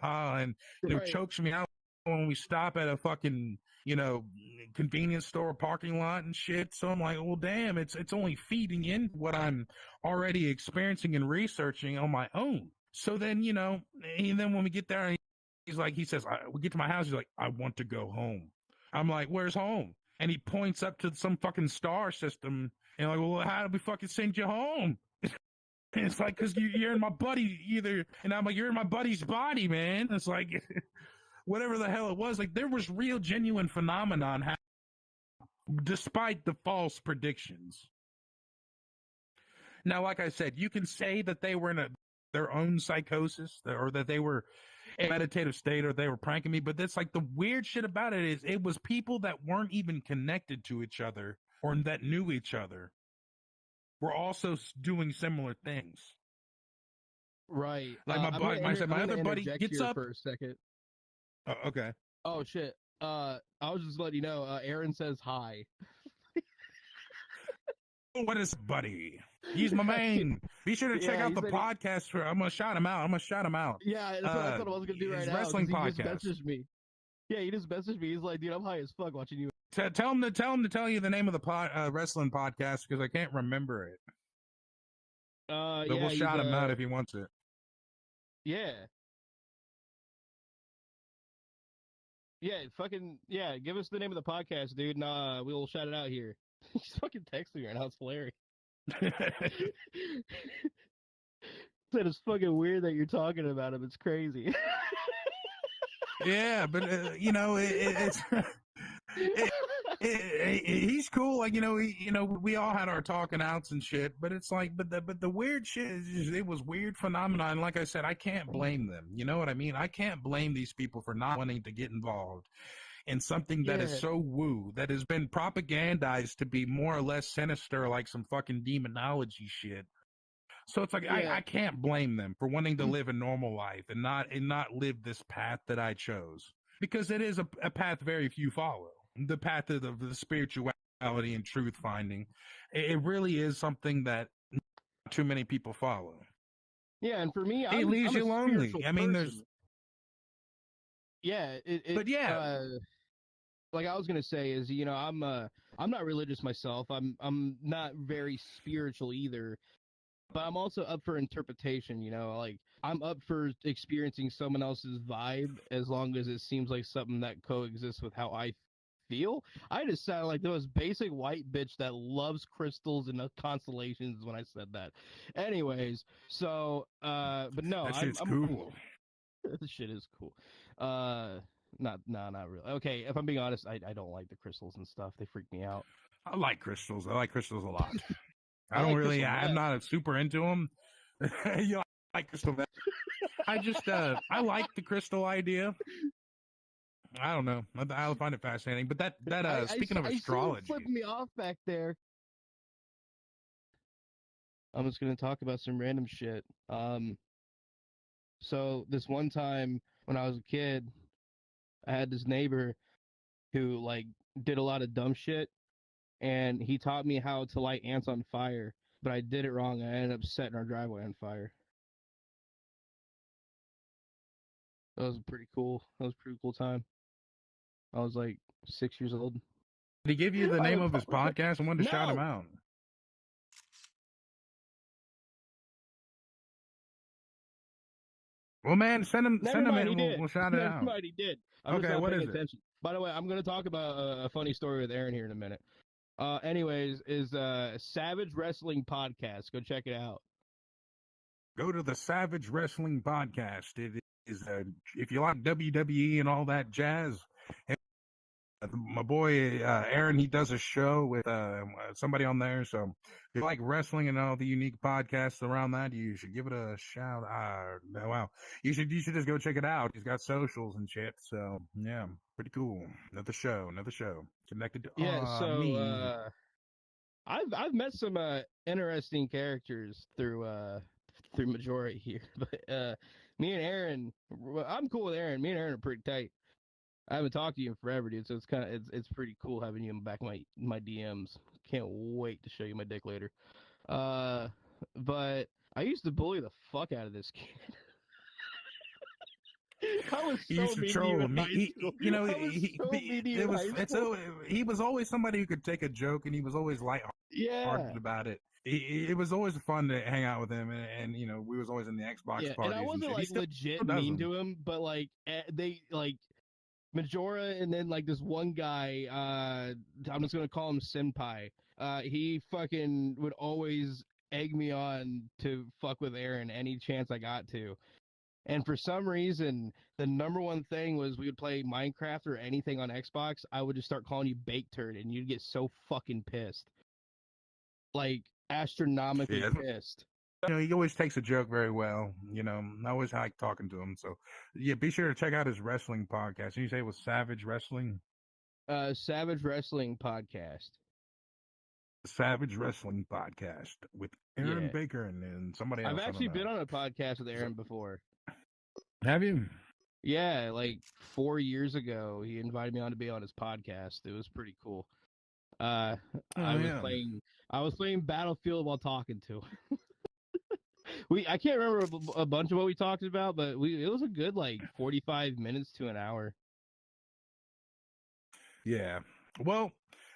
and chokes me out when we stop at a fucking convenience store parking lot and shit. So I'm like, well, damn, it's only feeding in what I'm already experiencing and researching on my own. So then, and then when we get there, he says, we get to my house. He's like, I want to go home. I'm like, where's home? And he points up to some fucking star system. And I'm like, well, how do we fucking send you home? And it's like, because you're in my buddy either. And I'm like, you're in my buddy's body, man. It's like, whatever the hell it was. Like, there was real, genuine phenomenon happening, despite the false predictions. Now, like I said, you can say that they were in their own psychosis or that they were in a meditative state or they were pranking me. But that's like the weird shit about it is it was people that weren't even connected to each other or that knew each other were also doing similar things. Right. Like my other buddy gets up for a second. Okay. Oh shit. I was just letting you know. Aaron says hi. What is buddy? He's my main. Be sure to check out the podcast. I'm gonna shout him out. Yeah, that's what I thought I was gonna do right now. Wrestling podcast. He just messaged me. Yeah, he just messaged me. He's like, dude, I'm high as fuck watching you. Tell him to tell you the name of the wrestling podcast because I can't remember it. But we'll shout him out if he wants it. Yeah. Yeah, give us the name of the podcast, dude, and we'll shout it out here. He's fucking texting me right now. It's hilarious. Said it's fucking weird that you're talking about him. It's crazy. Yeah, but it's he's cool. Like we all had our talking outs and shit. But it's like, but the weird shit is just, it was weird phenomenon. Like I said, I can't blame them. You know what I mean? I can't blame these people for not wanting to get involved in something that is so woo, that has been propagandized to be more or less sinister, like some fucking demonology shit. So it's like I can't blame them for wanting to live a normal life and not live this path that I chose, because it is a path very few follow. The path of the spirituality and truth finding. It really is something that not too many people follow. Yeah, and for me, it leaves you lonely. I mean, there's. Yeah, but yeah. Like I was gonna say is, I'm not religious myself. I'm not very spiritual either, but I'm also up for interpretation. Like I'm up for experiencing someone else's vibe as long as it seems like something that coexists with how I feel. I just sound like the most basic white bitch that loves crystals and constellations when I said that. Anyways, so but no, that shit's cool. This shit is cool. Not really. Okay, if I'm being honest, I don't like the crystals and stuff. They freak me out. I like crystals. I like crystals a lot. I I don't like really. crystal I'm meth. not super into them. You know, I like crystal meth. I just I like the crystal idea. I don't know. I find it fascinating. But that speaking of I see you astrology, flipping me off back there. I'm just gonna talk about some random shit. So this one time when I was a kid, I had this neighbor who like did a lot of dumb shit, and he taught me how to light ants on fire. But I did it wrong. I ended up setting our driveway on fire. That was pretty cool. That was a pretty cool time. I was like 6 years old. did he give you the I name of his apologize. podcast? I wanted to shout him No, out. Well, man, never send him mind. in. He did. We'll shout it Never out. mind. He did. I'm just Okay, not what paying is it? attention. By the way, I'm gonna talk about a funny story with Aaron here in a minute. Anyways, is Savage Wrestling Podcast. Go check it out. Go to the Savage Wrestling Podcast. It is if you like WWE and all that jazz. My boy Aaron, he does a show with somebody on there. So if you like wrestling and all the unique podcasts around that, you should give it a shout. Wow, you should just go check it out. He's got socials and shit. So yeah, pretty cool. Another show connected to Yeah. So me. I've met some interesting characters through Majora here, but me and Aaron, well, I'm cool with Aaron. Me and Aaron are pretty tight. I haven't talked to you in forever, dude. So it's kind of it's pretty cool having you in back my DMs. Can't wait to show you my dick later. But I used to bully the fuck out of this kid. I was He so used to mean to troll you in him. high school. You know, I was so mean to you in high school. he was always somebody who could take a joke, and he was always lighthearted Yeah. about it. It was always fun to hang out with him, and you know, we was always in the Xbox Yeah, parties and I wasn't shit. He like still legit does mean them. to him, but like they like Majora and then like this one guy, I'm just gonna call him Senpai. He fucking would always egg me on to fuck with Aaron any chance I got to. And for some reason, the number one thing was we would play Minecraft or anything on Xbox. I would just start calling you Baked Turd, and you'd get so fucking pissed, like astronomically Yeah, pissed. you know, he always takes a joke very well. You know, I always like talking to him. So yeah, be sure to check out his wrestling podcast. And you say it was Savage Wrestling? Savage Wrestling Podcast. Savage Wrestling Podcast with Aaron Yeah. Baker and somebody else. I've I don't actually know. been on a podcast with Aaron before. Have you? Yeah, like 4 years ago, he invited me on to be on his podcast. It was pretty cool. I was playing Battlefield while talking to him. I can't remember a bunch of what we talked about, but it was a good like 45 minutes to an hour. Yeah. Well,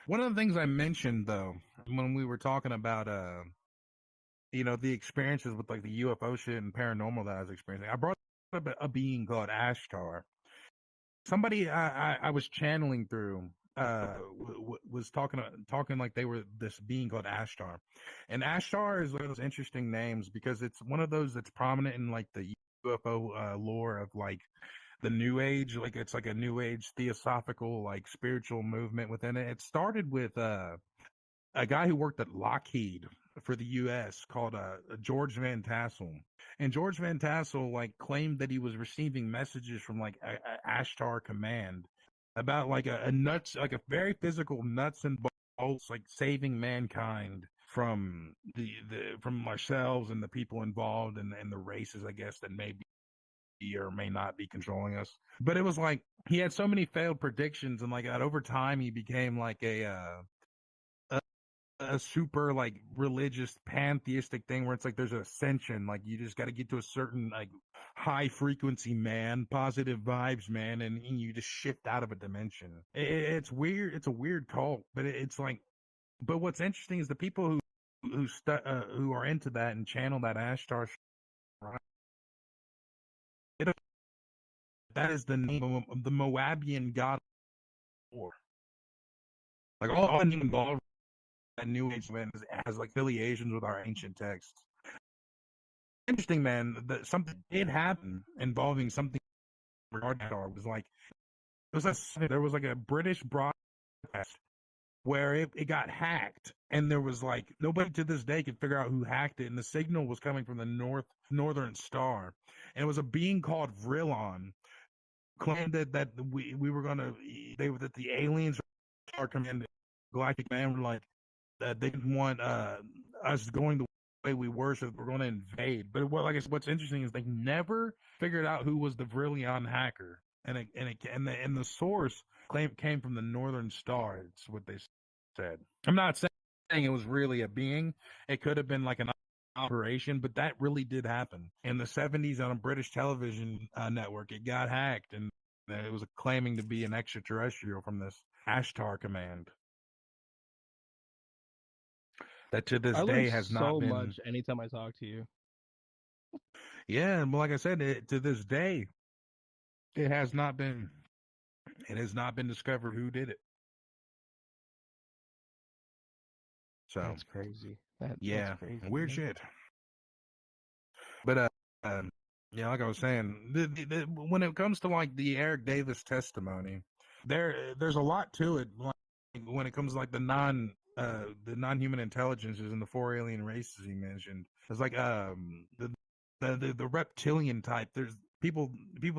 one of the things I mentioned though, when we were talking about you know, the experiences with like the UFO shit and paranormal that I was experiencing, I brought up a being called Ashtar. Somebody I was channeling through was talking like they were this being called Ashtar, and Ashtar is one of those interesting names because it's one of those that's prominent in like the UFO lore of like the New Age, like it's like a New Age theosophical like spiritual movement within it. It started with a guy who worked at Lockheed for the U.S. called George Van Tassel, and George Van Tassel like claimed that he was receiving messages from like a Ashtar command about like a nuts, like a very physical nuts and bolts, like saving mankind from from ourselves and the people involved and the races, I guess, that may be or may not be controlling us. But it was like he had so many failed predictions, and like that over time he became like a super like religious pantheistic thing where it's like there's an ascension, like you just got to get to a certain like high frequency man, positive vibes man, and you just shift out of a dimension. It's weird. It's a weird cult, but it's like, but what's interesting is the people who are into that and channel that Ashtar, that is the name of the Moabian god of war. Like all involved that New Age event has like affiliations with our ancient texts. Interesting, man. That something did happen involving something regarding that. It was like there was like a British broadcast where it got hacked, and there was like nobody to this day could figure out who hacked it, and the signal was coming from the northern star, and it was a being called Vrillon claimed that we were gonna that the aliens are command galactic man were like that they didn't want us going the way we were, so we're going to invade. But like I said, what's interesting is they never figured out who was the Vrillon hacker, and the source came from the Northern Star. It's what they said. I'm not saying it was really a being. It could have been like an operation, but that really did happen in the 70s on a British television network. It got hacked, and it was claiming to be an extraterrestrial from this Ashtar command that to this I day learn has so not been much anytime I talk to you. Yeah, well, like I said, to this day, it has not been discovered who did it. So That's crazy. yeah, That's crazy. weird man. shit. But yeah, like I was saying, when it comes to like the Eric Davis testimony, there's a lot to it. Like when it comes to like the non-human intelligences and the four alien races he mentioned, it's like the reptilian type. There's people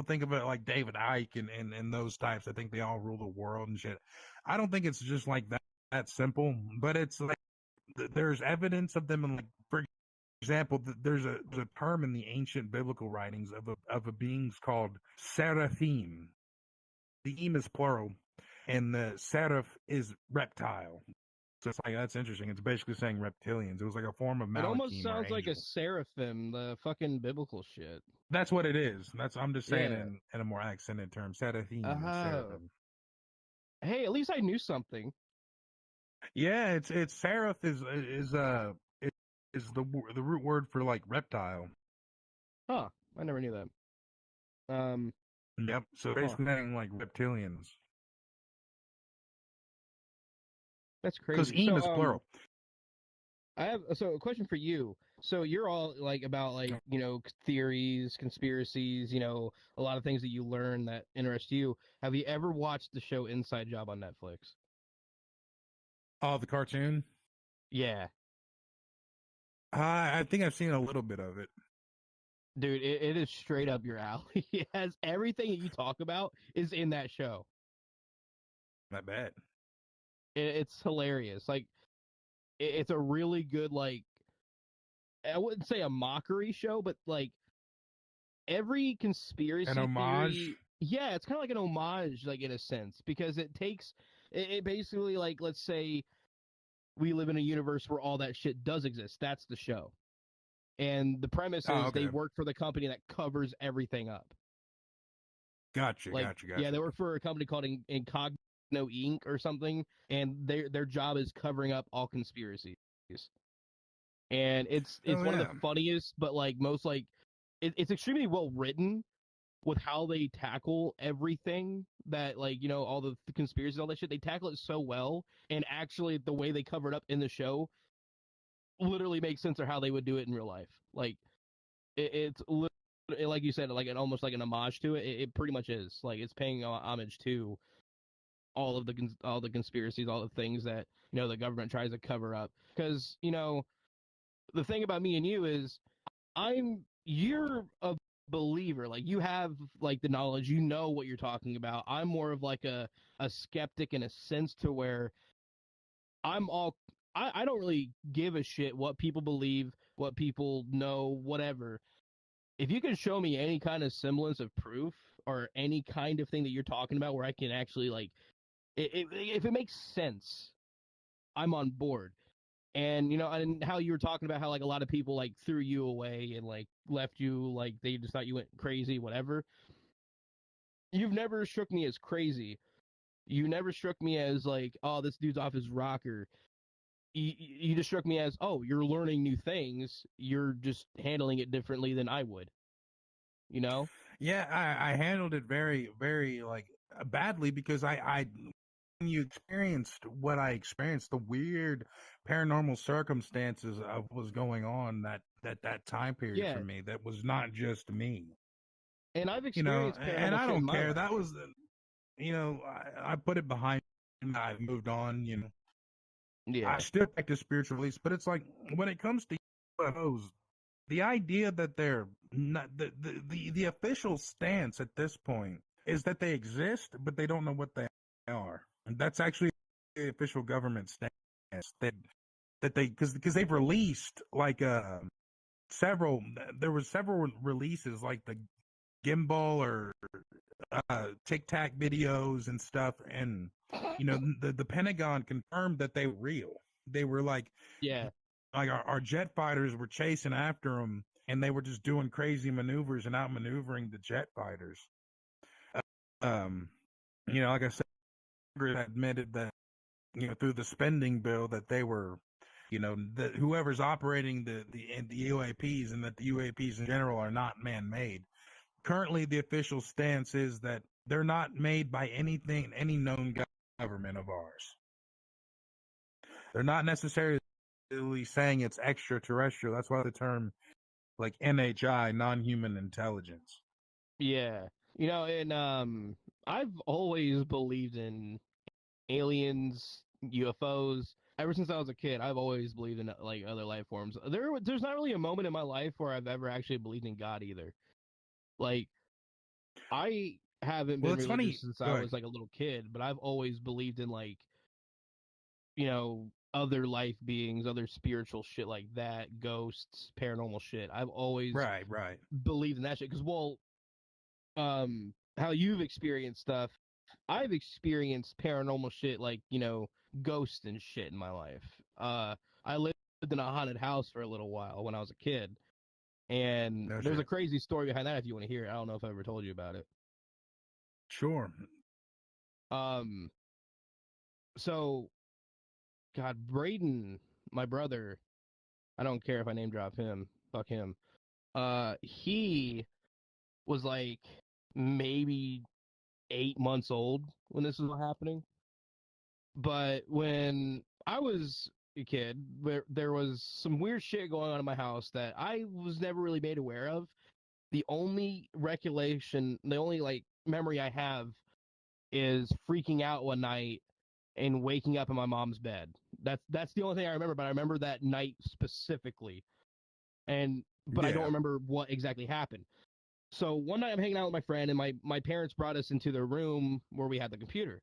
think of it like David Icke and those types. I think they all rule the world and shit. I don't think it's just like that simple, but it's like there's evidence of them in like for example, there's a term in the ancient biblical writings of a beings called seraphim. The im is plural, and the seraph is reptile. So it's like that's interesting. It's basically saying reptilians. It was like a form of It almost malachim or sounds like a angel. seraphim, the fucking biblical shit. That's what it is. I'm just saying Yeah. in a more accented term. Seraphim or Oh. seraphim. Hey, at least I knew something. Yeah, it's seraph is the root word for like reptile. Huh. I never knew that. Yep. So basically saying like reptilians. That's Because crazy. im is plural. I have a question for you. So you're all like about like, you know, theories, conspiracies, you know, a lot of things that you learn that interest you. Have you ever watched the show Inside Job on Netflix? Oh, the cartoon? Yeah. I think I've seen a little bit of it. Dude, it is straight up your alley. It has everything that you talk about is in that show. Not bad. It's hilarious. Like, it's a really good, like, I wouldn't say a mockery show, but like every conspiracy An homage? theory, yeah, it's kind of like an homage, like in a sense, because it takes it basically, like, let's say we live in a universe where all that shit does exist. That's the show, and the premise is they work for the company that covers everything up. Gotcha. Yeah, they work for a company called Kxng Inc. or something, and their job is covering up all conspiracies. And it's one of the funniest, but like most like it's extremely well written with how they tackle everything that, like, you know, all the conspiracies, all that shit. They tackle it so well, and actually the way they cover it up in the show literally makes sense of how they would do it in real life. Like it's like you said, like almost like an homage to it. It pretty much is. Like it's paying homage to all the conspiracies, all the things that, you know, the government tries to cover up. Because, you know, the thing about me and you is you're a believer. Like, you have like the knowledge, you know what you're talking about. I'm more of like a skeptic in a sense, to where I don't really give a shit what people believe, what people know, whatever. If you can show me any kind of semblance of proof or any kind of thing that you're talking about where I can actually, like, if it makes sense, I'm on board. And, you know, and how you were talking about how, like, a lot of people, like, threw you away and, like, left you, like, they just thought you went crazy, whatever. You've never struck me as crazy. You never struck me as, like, oh, this dude's off his rocker. You just struck me as, oh, you're learning new things. You're just handling it differently than I would. You know? Yeah, I handled it very, very, like, badly because when you experienced what I experienced, the weird paranormal circumstances of what was going on that time period for me, that was not just me. And I've You know, experienced paranormal and I shit don't in my care. life. That was, you know, I put it behind me. I've moved on, you know. Yeah. I still practice spiritual release, but it's like when it comes to UFOs, the idea that they're not the official stance at this point is that they exist, but they don't know what they are, and that's actually the official government stance that they because they've released like several there was several releases like the gimbal or tic tac videos and stuff, and the Pentagon confirmed that they were real. They were Yeah. like our jet fighters were chasing after them, and they were just doing crazy maneuvers and outmaneuvering the jet fighters. Um, like I said, Congress admitted that through the spending bill that they were, that whoever's operating the UAPs and that the UAPs in general are not man-made. Currently, the official stance is that they're not made by any known government of ours. They're not necessarily saying it's extraterrestrial. That's why the term like NHI, non-human intelligence. Yeah. And I've always believed in aliens, UFOs. Ever since I was a kid, I've always believed in like other life forms. There's not really a moment in my life where I've ever actually believed in God either. Like I haven't Well, been it's religious funny. since Go I ahead. was like a little kid, but I've always believed in like, other life beings, other spiritual shit like that, ghosts, paranormal shit. I've always Right. believed in that shit because, well, how you've experienced stuff, I've experienced paranormal shit like, ghosts and shit in my life. I lived in a haunted house for a little while when I was a kid. And No there's a shit. crazy story behind that if you want to hear it. I don't know if I ever told you about it. Sure. Um so God, Braden, my brother, I don't care if I name drop him. Fuck him. He was like maybe 8 months old when this was happening. But when I was a kid, there was some weird shit going on in my house that I was never really made aware of. The only the only like memory I have is freaking out one night and waking up in my mom's bed. That's the only thing I remember, but I remember that night specifically. But I don't Yeah. remember what exactly happened. So one night I'm hanging out with my friend, and my parents brought us into the room where we had the computer.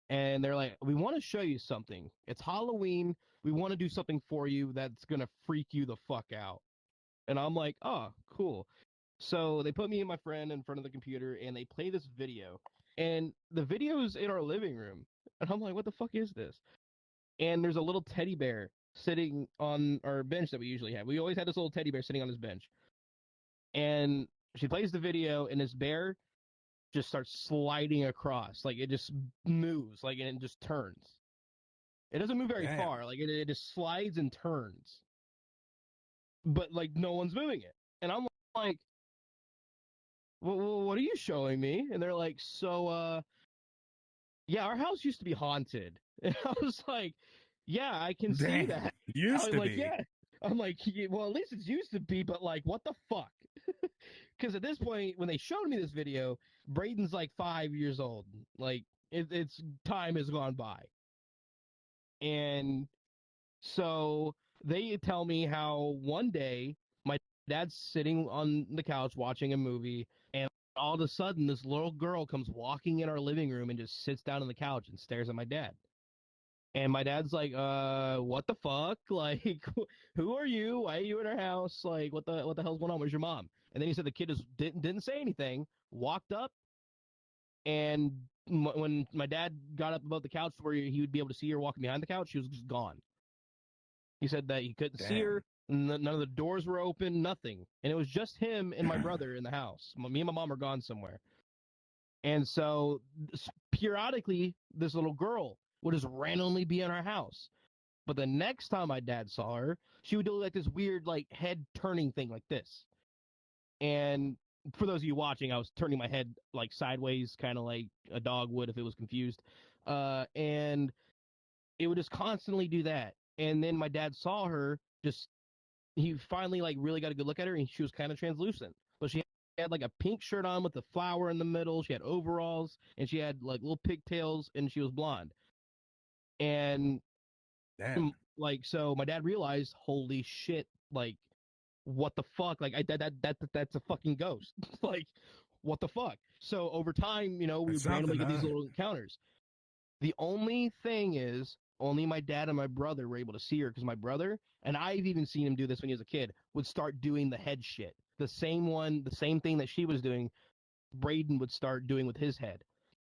And they're like, "We want to show you something. It's Halloween. We want to do something for you that's going to freak you the fuck out." And I'm like, "Oh, cool." So they put me and my friend in front of the computer and they play this video. And the video's in our living room. And I'm like, "What the fuck is this?" And there's a little teddy bear sitting on our bench that we usually have. We always had this little teddy bear sitting on this bench. And she plays the video, and this bear just starts sliding across. Like it just moves, like, and it just turns. It doesn't move very Damn. far. Like it just slides and turns. But like no one's moving it. And I'm like, well, what are you showing me? And they're like, yeah, our house used to be haunted. And I was like, yeah, I can see Damn. that. I Used was to like, be. yeah. I'm like, yeah, well, at least it's used to be, but like, what the fuck? Because at this point, when they showed me this video, Braden's like 5 years old. Like, it's time has gone by. And so they tell me how one day my dad's sitting on the couch watching a movie, and all of a sudden this little girl comes walking in our living room and just sits down on the couch and stares at my dad. And my dad's like, what the fuck? Like, who are you? Why are you in our house? Like, what the hell's going on? Where's your mom? And then he said the kid just didn't say anything, walked up, and when my dad got up above the couch where he would be able to see her walking behind the couch, she was just gone. He said that he couldn't see her. Damn. None of the doors were open, nothing. And it was just him and my brother in the house. Me and my mom are gone somewhere. And so, periodically, this little girl would just randomly be in our house. But the next time my dad saw her, she would do like this weird, like, head turning thing like this. And for those of you watching, I was turning my head like sideways, kind of like a dog would if it was confused. And it would just constantly do that. And then my dad saw her he finally like really got a good look at her, and she was kind of translucent. But she had like a pink shirt on with a flower in the middle. She had overalls, and she had like little pigtails, and she was blonde. And Damn. Like, so my dad realized, holy shit, like, what the fuck? Like, that's a fucking ghost. Like, what the fuck? So over time, we That's would randomly something, get these huh? little encounters. The only thing is, only my dad and my brother were able to see her, because my brother, and I've even seen him do this when he was a kid, would start doing the head shit. The same thing that she was doing, Braden would start doing with his head.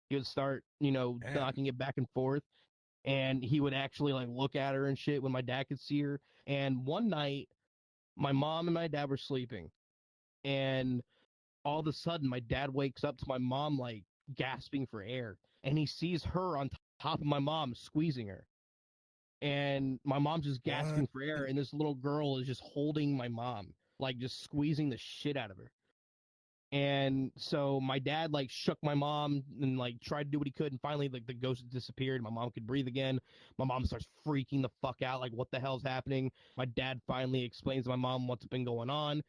He would start, Damn. knocking it back and forth, and he would actually like look at her and shit when my dad could see her. And one night, my mom and my dad were sleeping, and all of a sudden, my dad wakes up to my mom like gasping for air, and he sees her on top of my mom squeezing her, and my mom's just What? gasping for air, and this little girl is just holding my mom, like just squeezing the shit out of her. And so my dad like shook my mom and like tried to do what he could, and finally like the ghost disappeared. My mom could breathe again. My mom starts freaking the fuck out, like what the hell's happening. My dad finally explains to my mom what's been going on,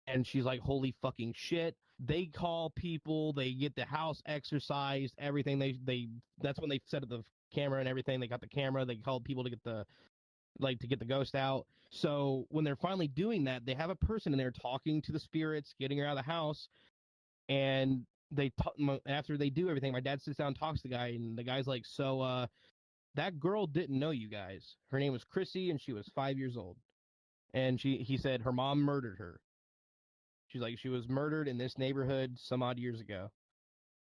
and she's like, holy fucking shit. They call people, they get the house exercised, everything. They That's when they set up the camera and everything. They got the camera, they called people to get the ghost out. So when they're finally doing that, they have a person in there talking to the spirits, getting her out of the house, and after they do everything, my dad sits down and talks to the guy, and the guy's like, so that girl didn't know you guys. Her name was Chrissy, and she was 5 years old. And he said her mom murdered her. She's like, she was murdered in this neighborhood some odd years ago.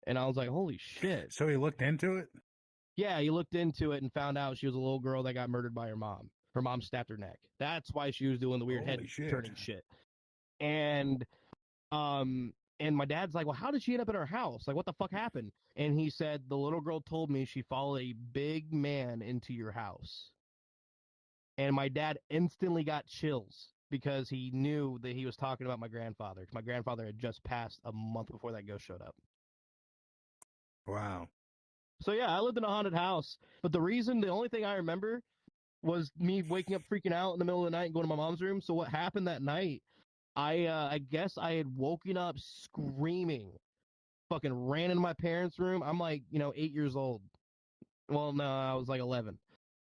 And I was like, holy shit. So he looked into it? Yeah, he looked into it and found out she was a little girl that got murdered by her mom. Her mom stabbed her neck. That's why she was doing the weird head Holy shit. turning shit. And and my dad's like, well, how did she end up in our house? Like, what the fuck happened? And he said, the little girl told me she followed a big man into your house. And my dad instantly got chills because he knew that he was talking about my grandfather. 'Cause my grandfather had just passed a month before that ghost showed up. Wow. So yeah, I lived in a haunted house. But the only thing I remember was me waking up freaking out in the middle of the night and going to my mom's room. So what happened that night, I guess I had woken up screaming, fucking ran into my parents' room. I'm like, 8 years old. Well, no, I was like 11.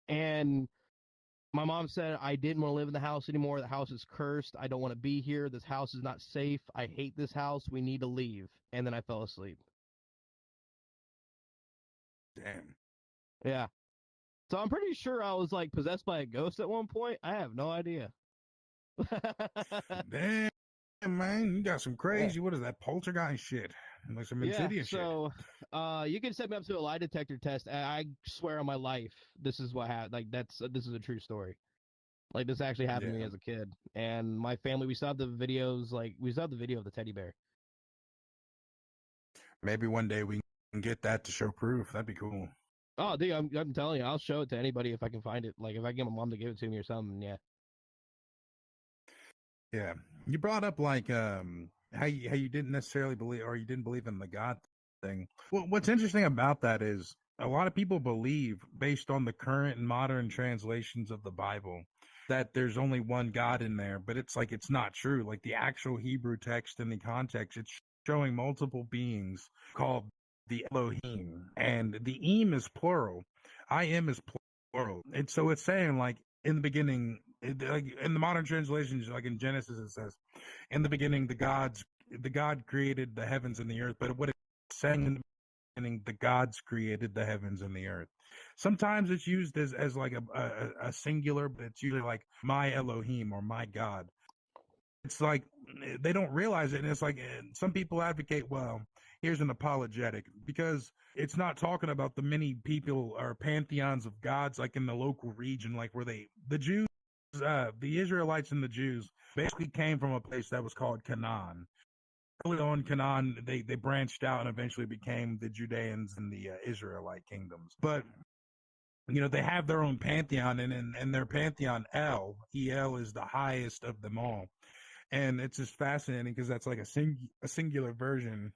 And my mom said I didn't want to live in the house anymore. The house is cursed. I don't want to be here. This house is not safe. I hate this house. We need to leave. And then I fell asleep. Damn. Yeah. So I'm pretty sure I was like possessed by a ghost at one point. I have no idea. Damn, man. You got some crazy, what is that, poltergeist shit? Like some insidious shit. So you can set me up to a lie detector test. I swear on my life, this is what happened. Like this is a true story. Like this actually happened to me Yeah. as a kid. And my family, we still have the videos. Like we still have the video of the teddy bear. Maybe one day we can get that to show proof. That'd be cool. Oh, dude, I'm telling you, I'll show it to anybody if I can find it. Like if I can get my mom to give it to me or something. Yeah. Yeah. You brought up like how you didn't necessarily believe, or you didn't believe in the God thing. Well, what's interesting about that is a lot of people believe, based on the current and modern translations of the Bible, that there's only one God in there, but it's like it's not true. Like the actual Hebrew text and the context, it's showing multiple beings called the Elohim, and the Eim is plural. I am is plural. And so it's saying like in the beginning, like in the modern translations, like in Genesis, it says, "In the beginning, the God created the heavens and the earth." But what it's saying in the beginning, the gods created the heavens and the earth. Sometimes it's used as like a singular, but it's usually like my Elohim or my God. It's like they don't realize it, and it's like some people advocate, well, here's an apologetic, because it's not talking about the many people or pantheons of gods like in the local region, like where the Jews, the Israelites and the Jews basically came from a place that was called Canaan. Early on, Canaan, they branched out and eventually became the Judeans and the Israelite kingdoms. But they have their own pantheon, and their pantheon, El is the highest of them all. And it's just fascinating because that's like a singular version.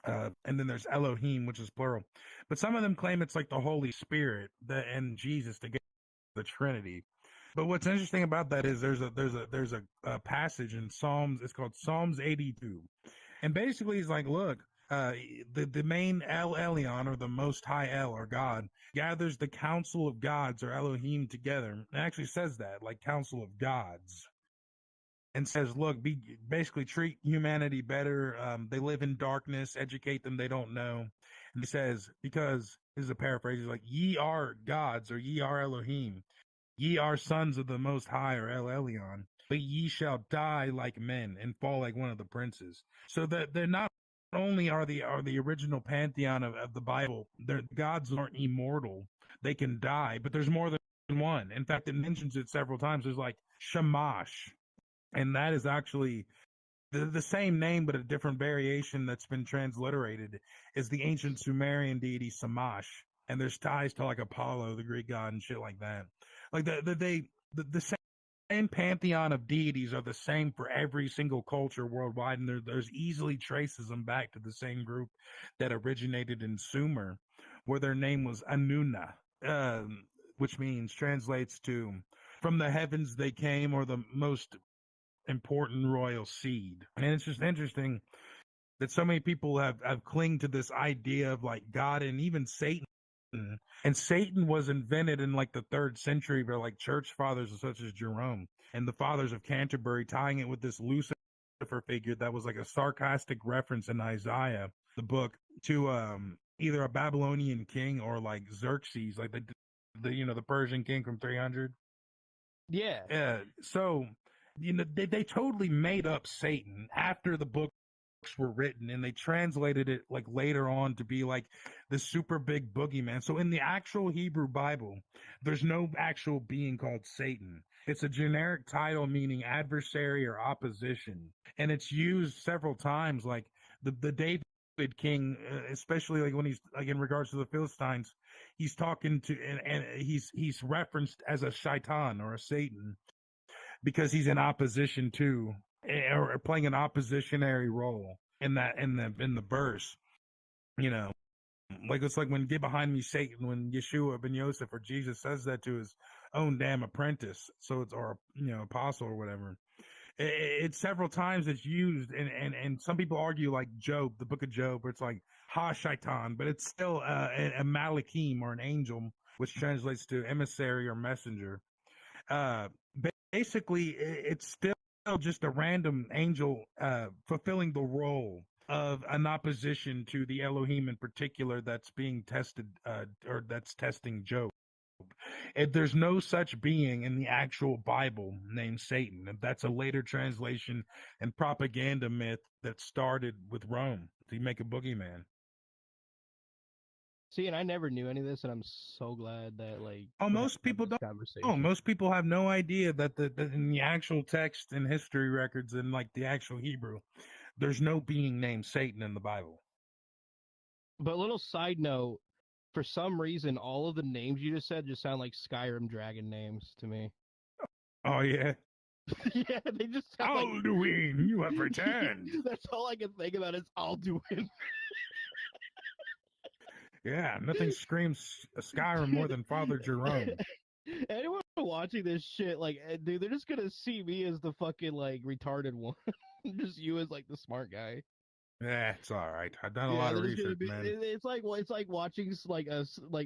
And then there's Elohim, which is plural. But some of them claim it's like the Holy Spirit and Jesus together, the Trinity. But what's interesting about that is there's a passage in Psalms. It's called Psalms 82, and basically he's like, look, uh, the main El Elyon, or the Most High El, or God, gathers the council of gods, or Elohim, together. It actually says that, like, council of gods, and says, look, basically treat humanity better. They live in darkness, educate them, they don't know. And he says, because, this is a paraphrase, he's like, ye are gods, or ye are Elohim. Ye are sons of the Most High, or El Elyon, but ye shall die like men and fall like one of the princes. So that they're not only are the original pantheon of the Bible, their gods aren't immortal. They can die, but there's more than one. In fact, it mentions it several times. There's like Shamash, and that is actually the same name, but a different variation that's been transliterated, is the ancient Sumerian deity Samash. And there's ties to like Apollo, the Greek god, and shit like that. Like the same pantheon of deities are the same for every single culture worldwide, and there's easily traces them back to the same group that originated in Sumer, where their name was Anuna, which means, translates to, from the heavens they came, or the most important royal seed. And it's just interesting that so many people have clinged to this idea of like God and even Satan. And Satan was invented in like the 3rd century by like church fathers such as Jerome and the fathers of Canterbury, tying it with this Lucifer figure that was like a sarcastic reference in Isaiah, the book, to either a Babylonian king or like Xerxes, like the Persian king from 300. Yeah. So, they totally made up Satan after the books were written, and they translated it like later on to be like the super big boogeyman. So in the actual Hebrew Bible, there's no actual being called Satan. It's a generic title meaning adversary or opposition, and it's used several times, like the David King, especially like when he's like in regards to the Philistines, he's talking to, and he's referenced as a shaitan or a Satan, because he's in opposition to, or playing an oppositionary role in the verse. You know, like it's like when "Get Behind Me, Satan," when Yeshua ben Yosef or Jesus says that to his own damn apprentice, so it's, or apostle or whatever. It's several times it's used, and some people argue, like Job, the book of Job, where it's like ha shaitan, but it's still a malakim, or an angel, which translates to emissary or messenger. Uh, Basically, it's still just a random angel fulfilling the role of an opposition to the Elohim in particular that's being tested, or that's testing Job. There's no such being in the actual Bible named Satan. That's a later translation and propaganda myth that started with Rome to make a boogeyman. See, and I never knew any of this, and I'm so glad that like Most people don't. conversation. Most people have no idea that in the actual text and history records and like the actual Hebrew, there's no being named Satan in the Bible. But little side note, for some reason, all of the names you just said just sound like Skyrim dragon names to me. Oh yeah. Yeah, they just sound like Alduin, you have returned. That's all I can think about is Alduin. Yeah, nothing screams Skyrim more than Father Jerome. Anyone watching this shit, like, dude, they're just gonna see me as the fucking like retarded one, just you as like the smart guy. Yeah, it's all right. I've done a lot of research, man. It's like watching like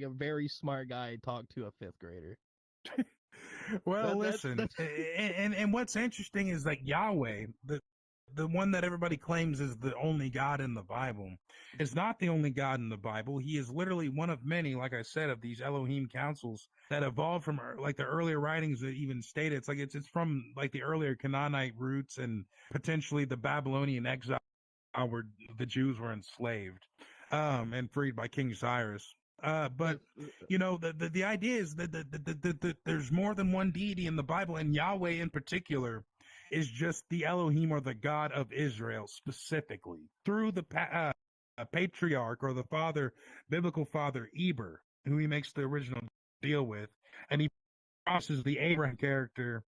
a very smart guy talk to a 5th grader. Well, listen, and what's interesting is like Yahweh, the one that everybody claims is the only God in the Bible, is not the only God in the Bible. He is literally one of many, like I said, of these Elohim councils that evolved from like the earlier writings that even stated it's from like the earlier Canaanite roots and potentially the Babylonian exile where the Jews were enslaved and freed by King Cyrus. But the idea is that there's more than one deity in the Bible, and Yahweh in particular is just the Elohim, or the God of Israel specifically, through the patriarch, or the father, biblical father Eber, who he makes the original deal with, and he crosses the Abraham character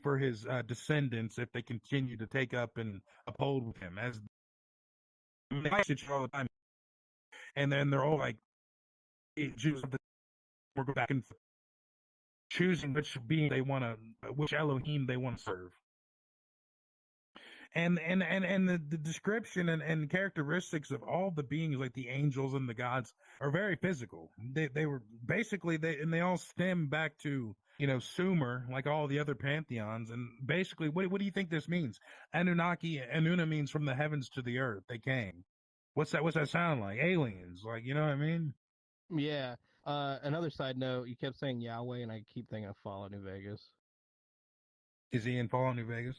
for his descendants if they continue to take up and uphold with him, as they all the time. And then they're all like Jews. We're going back and choosing which being they want to, which Elohim they want to serve. and the description and characteristics of all the beings, like the angels and the gods, are very physical. They were basically they all stem back to, you know, Sumer, like all the other pantheons. And basically, what do you think this means? Anuna means from the heavens to the earth. They came. What's that sound like? Aliens, like, you know what I mean? Yeah. Another side note, you kept saying Yahweh, and I keep thinking of Fallout New Vegas. Is he in Fallout New Vegas?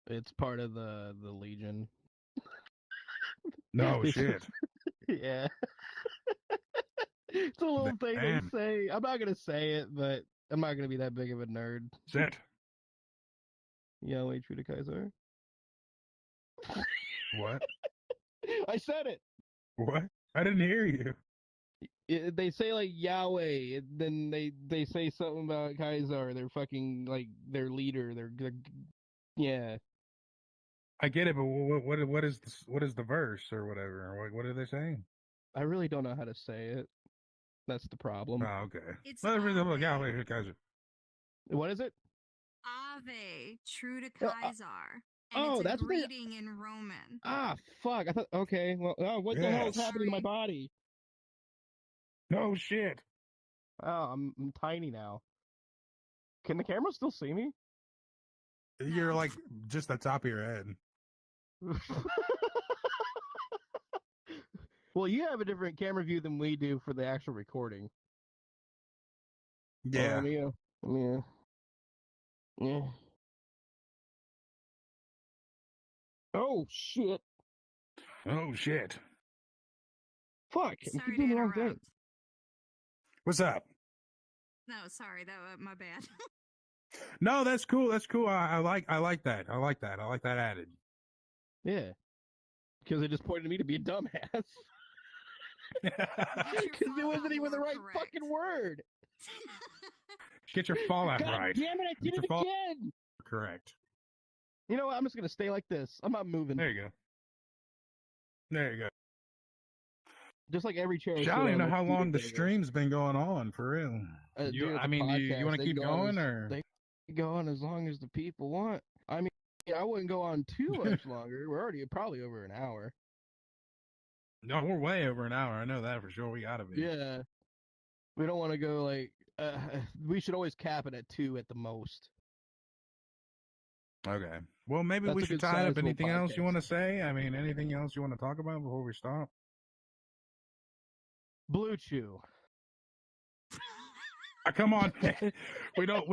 It's part of the Legion. No shit. Yeah. It's a little thing Damn. they say. I'm not gonna say it, but I'm not gonna be that big of a nerd. Sit. Yahweh true to Kaiser. What? I said it. What? I didn't hear you. They say like Yahweh, and then they say something about Kaiser. They're fucking like their leader. They're yeah. I get it, but what is the verse or whatever? What are they saying? I really don't know how to say it. That's the problem. Oh, okay. It's Well, Ave. yeah, wait, guys. What is it? Ave, true to Oh, Kaiser. And oh, it's a that's what they- greeting in Roman. Ah, fuck. I thought. Okay. Well, what the hell is Yes. happening to my body? No shit. Oh, I'm tiny now. Can the camera still see me? You're No. like just the top of your head. Well, you have a different camera view than we do for the actual recording. Yeah. Yeah. Oh shit! Oh shit. Fuck! I Sorry keep to doing the wrong thing. interrupt. What's up? No, sorry, that was my bad. No, that's cool. That's cool. I like that. I like that added. Yeah, because it just pointed to me to be a dumbass. Because it wasn't even the right correct. fucking word. Get your fallout God right. damn it! I did Get it your fall- again. Correct. You know what? I'm just gonna stay like this. I'm not moving. There you go. There you go. Just like every chair. I I sit don't even on, know how like, long the Vegas. stream's been going on, for real. Dude, You it's a want podcast. to They keep go going, as- or they go on as long as the people want. I mean, I wouldn't go on too much longer. We're already probably over an hour. no? We're way over an hour. I know that for sure. We gotta be. Yeah. We don't want to go like. We should always cap it at 2 at the most. Okay. Well, maybe That's we a should good tie it up. sizable Anything else you podcast. want to say? I mean, anything else you want to talk about before we stop? Blue Chew. Come on, we don't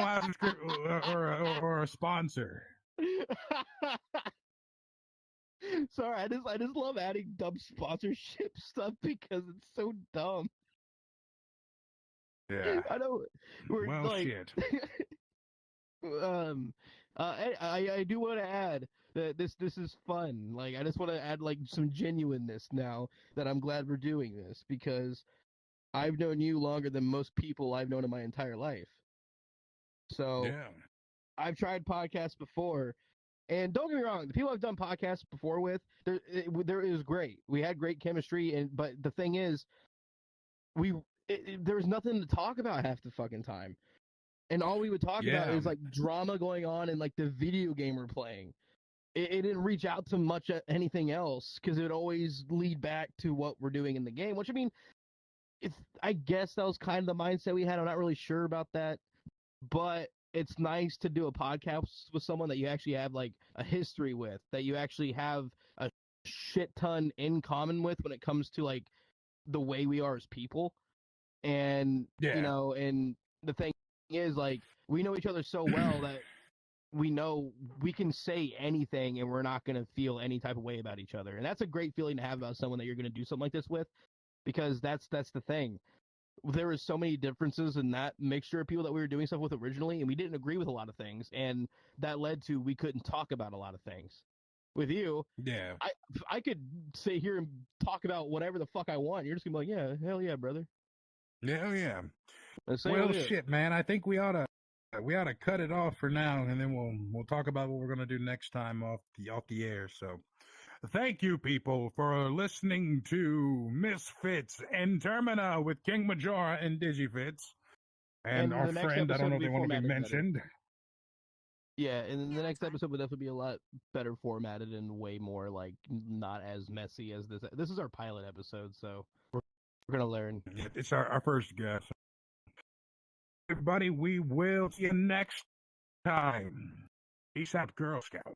have a script or a sponsor. Sorry, I just love adding dumb sponsorship stuff because it's so dumb. Yeah. I know we're Well, like shit. I do want to add that this is fun. Like I just want to add like some genuineness now that I'm glad we're doing this because I've known you longer than most people I've known in my entire life. So Yeah. I've tried podcasts before, and don't get me wrong, the people I've done podcasts before with, it was great. We had great chemistry, but the thing is, there was nothing to talk about half the fucking time. And all we would talk about Yeah. is like drama going on in like the video game we're playing. It didn't reach out to much anything else because it would always lead back to what we're doing in the game. Which I mean, I guess that was kind of the mindset we had. I'm not really sure about that, but it's nice to do a podcast with someone that you actually have like a history with, that you actually have a shit ton in common with when it comes to like the way we are as people. And Yeah. you know, and the thing is like we know each other so well that we know we can say anything and we're not going to feel any type of way about each other. And that's a great feeling to have about someone that you're going to do something like this with, because that's the thing. There was so many differences in that mixture of people that we were doing stuff with originally, and we didn't agree with a lot of things, and that led to we couldn't talk about a lot of things. With you, Yeah. I could sit here and talk about whatever the fuck I want. You're just gonna be like, yeah, hell yeah, brother. Yeah. Yeah. And same Well, with you. shit, man. I think we ought to cut it off for now, and then we'll talk about what we're gonna do next time off the air. So, thank you, people, for listening to Misfits and Termina with King Majora and DigiFits, and And our the next friend. I don't episode know if will they be want to be formatted better. mentioned. Yeah, and then Yeah, the that's next fine. episode would definitely be a lot better formatted and way more like not as messy as this. This is our pilot episode, so we're gonna learn. It's our first guess. Everybody, we will see you next time. Peace out, Girl Scout.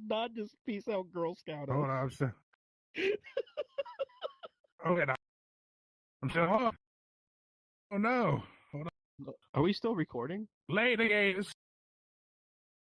Not just peace out, Girl Scout. Hold on, I'm still. Okay, I'm still on. Oh no. Hold on. Are we still recording? Ladies.